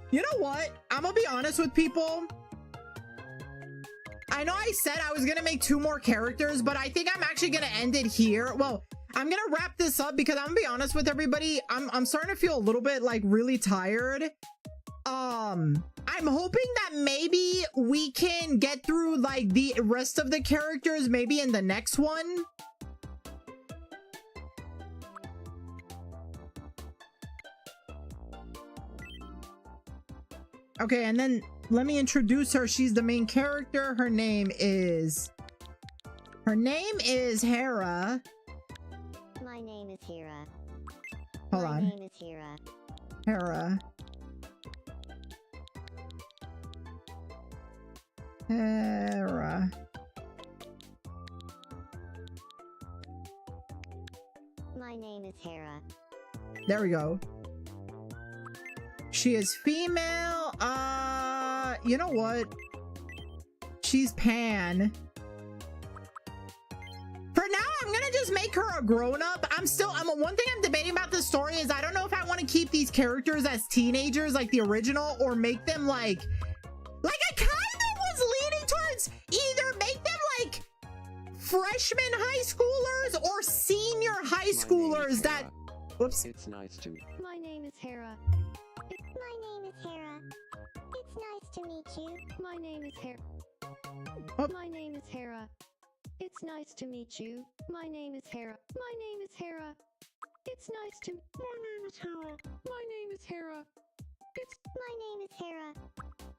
[SPEAKER 1] You know what? I'm gonna be honest with people. I know I said I was gonna make 2 more characters, but I think I'm actually gonna end it here. Well, I'm gonna wrap this up because I'm gonna be honest with everybody. I'm starting to feel a little bit like really tired. I'm hoping that maybe we can get through like the rest of the characters maybe in the next one. Okay, and then let me introduce her. She's the main character. Her name is Hera.
[SPEAKER 3] My name is Hera.
[SPEAKER 1] Hold on.
[SPEAKER 3] My name is Hera.
[SPEAKER 1] Hera.
[SPEAKER 3] My name is Hera.
[SPEAKER 1] There we go. She is female. You know what? She's Pan. For now, I'm gonna just make her a grown-up. One thing I'm debating about this story is I don't know if I want to keep these characters as teenagers like the original or make them like I kind of was leaning towards either make them like freshman high schoolers or senior high schoolers that... Whoops.
[SPEAKER 2] It's nice to meet.
[SPEAKER 3] My name is Hera.
[SPEAKER 4] My name is Hera. It's nice to meet you.
[SPEAKER 3] My name is Hera.
[SPEAKER 1] Oh.
[SPEAKER 3] My name is Hera. It's nice to meet you. My name is Hera. My name is Hera. It's nice to...
[SPEAKER 5] My name is Hera.
[SPEAKER 3] My name is Hera.
[SPEAKER 4] My name is Hera.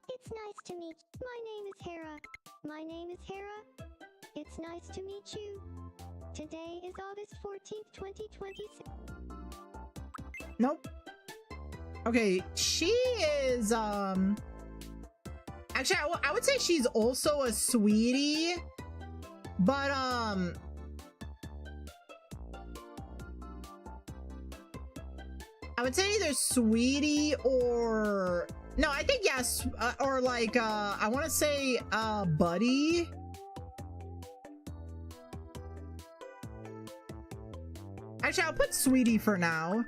[SPEAKER 4] It's nice to meet you.
[SPEAKER 3] My name is Hera. My name is Hera. It's nice to meet you. Today is August 14th, 2026.
[SPEAKER 1] Nope. Okay, she is, actually, I would say she's also a sweetie, but, I would say either sweetie or... No, I think yes, or like, I want to say, buddy. Actually, I'll put sweetie for now.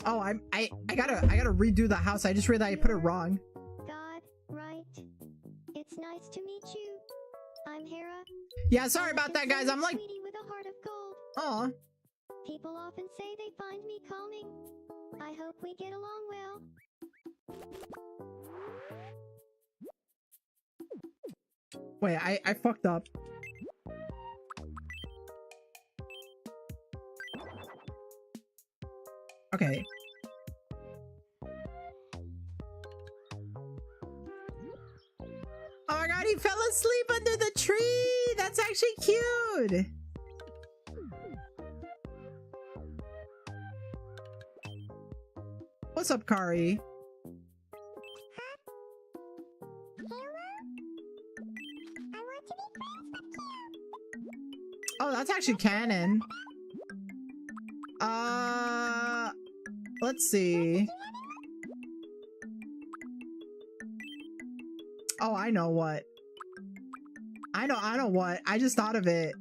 [SPEAKER 1] Oh, I gotta redo the house. I just realized I put it wrong.
[SPEAKER 3] God, right. It's nice to meet you. I'm Hera.
[SPEAKER 1] Yeah, sorry about that, guys. I'm like,
[SPEAKER 3] Sweetie with a heart of gold.
[SPEAKER 1] oh,
[SPEAKER 3] People often say they find me calming. I hope we get along well.
[SPEAKER 1] wait, I fucked up. Okay. Oh my god, he fell asleep under the tree! That's actually cute! What's up, Kari?
[SPEAKER 4] Hello? I want to be friends with you.
[SPEAKER 1] Oh, that's actually canon. Let's see. Oh, I know what. I know what. I just thought of it.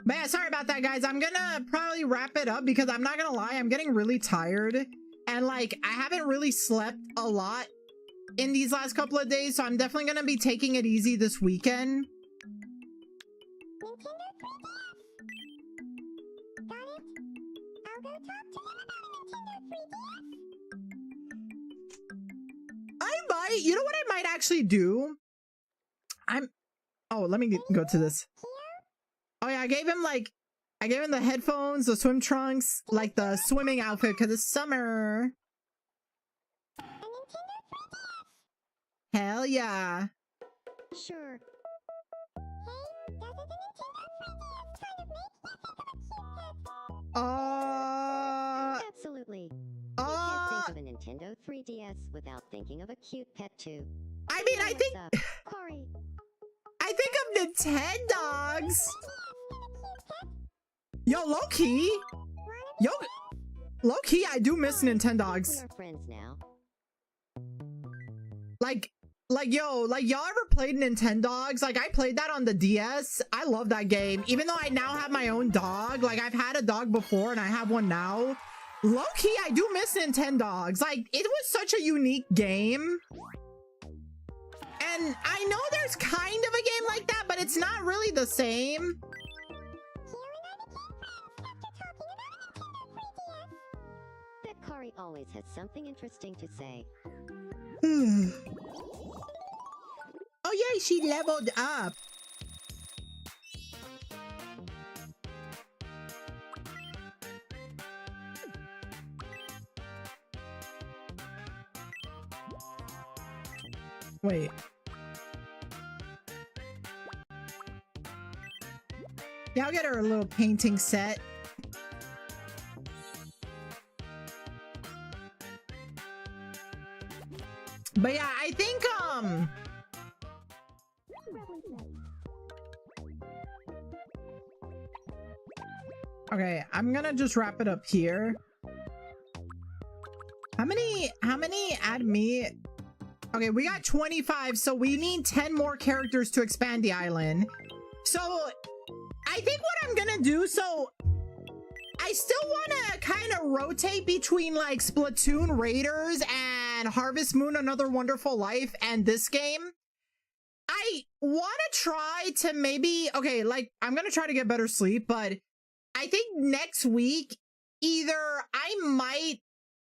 [SPEAKER 1] But yeah, sorry about that, guys. I'm gonna probably wrap it up because I'm not gonna lie, I'm getting really tired. And like, I haven't really slept a lot in these last couple of days, so I'm definitely gonna be taking it easy this weekend.
[SPEAKER 4] Nintendo 3DS. Got it? I'll go talk to him about a Nintendo 3DS.
[SPEAKER 1] I might, you know what I might actually do? Oh, let me go to this. Oh yeah, I gave him the headphones, the swim trunks, like the swimming outfit because it's summer.
[SPEAKER 4] A Nintendo 3DS.
[SPEAKER 1] Hell yeah.
[SPEAKER 3] Sure.
[SPEAKER 4] Hey, doesn't the Nintendo 3DS kind of make you think of a cute pet?
[SPEAKER 3] Absolutely. You can't think of a Nintendo 3DS without thinking of a cute pet too.
[SPEAKER 1] I mean, I think
[SPEAKER 3] What's up, Kari?
[SPEAKER 1] I think of Nintendogs. Yo, low-key. Yo, low-key, I do miss Nintendogs.
[SPEAKER 3] We're friends now.
[SPEAKER 1] Like y'all ever played Nintendogs? Like, I played that on the DS. I love that game. Even though I now have my own dog. Like, I've had a dog before and I have one now. Low-key, I do miss Nintendogs. Like, it was such a unique game. And I know there's kind of a game like that, but it's not really the same.
[SPEAKER 3] Bet Kari always has something interesting to say.
[SPEAKER 1] Oh yeah, she leveled up. Wait. Yeah, I'll get her a little painting set. But yeah, I think okay, I'm gonna just wrap it up here. How many add me? Okay, we got 25, so we need 10 more characters to expand the island. So I think what I'm gonna do, so I still want to kind of rotate between like Splatoon Raiders and Harvest Moon Another Wonderful Life and this game. I want to try to maybe, okay, like I'm gonna try to get better sleep, but I think next week either I might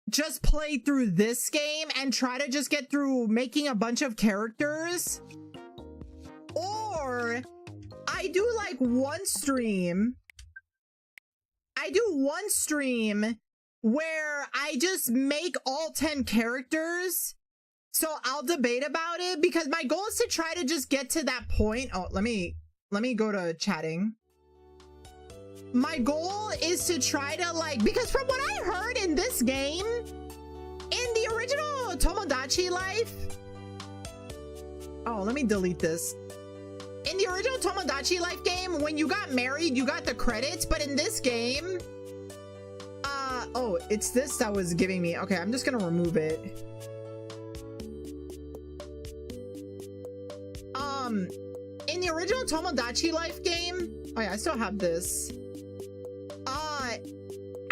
[SPEAKER 1] just play through this game and try to just get through making a bunch of characters, or I do like one stream where I just make all 10 characters. So I'll debate about it, because my goal is to try to just get to that point. Oh, let me go to chatting. My goal is to try to like, because from what I heard in this game, in the original Tomodachi Life, oh, let me delete this. In the original Tomodachi Life game, when you got married, you got the credits, but in this game, oh, it's this that was giving me, okay, I'm just gonna remove it. In the original Tomodachi Life game, oh yeah, I still have this.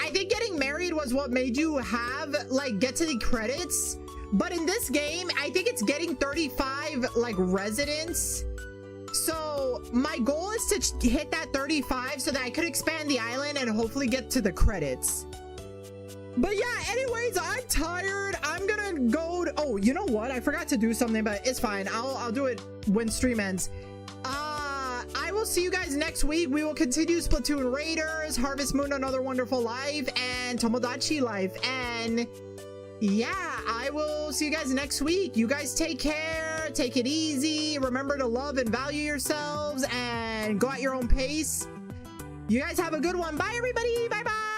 [SPEAKER 1] I think getting married was what made you have, like, get to the credits, but in this game, I think it's getting 35, like, residents. So my goal is to hit that 35 so that I could expand the island and hopefully get to the credits. But yeah, anyways, I'm tired. I'm gonna go to, oh, you know what? I forgot to do something, but it's fine. I'll do it when stream ends. I will see you guys next week. We will continue Splatoon Raiders, Harvest Moon Another Wonderful Life, and Tomodachi Life. And yeah, I will see you guys next week. You guys take care, take it easy, remember to love and value yourselves, and go at your own pace. You guys have a good one. Bye everybody. Bye bye.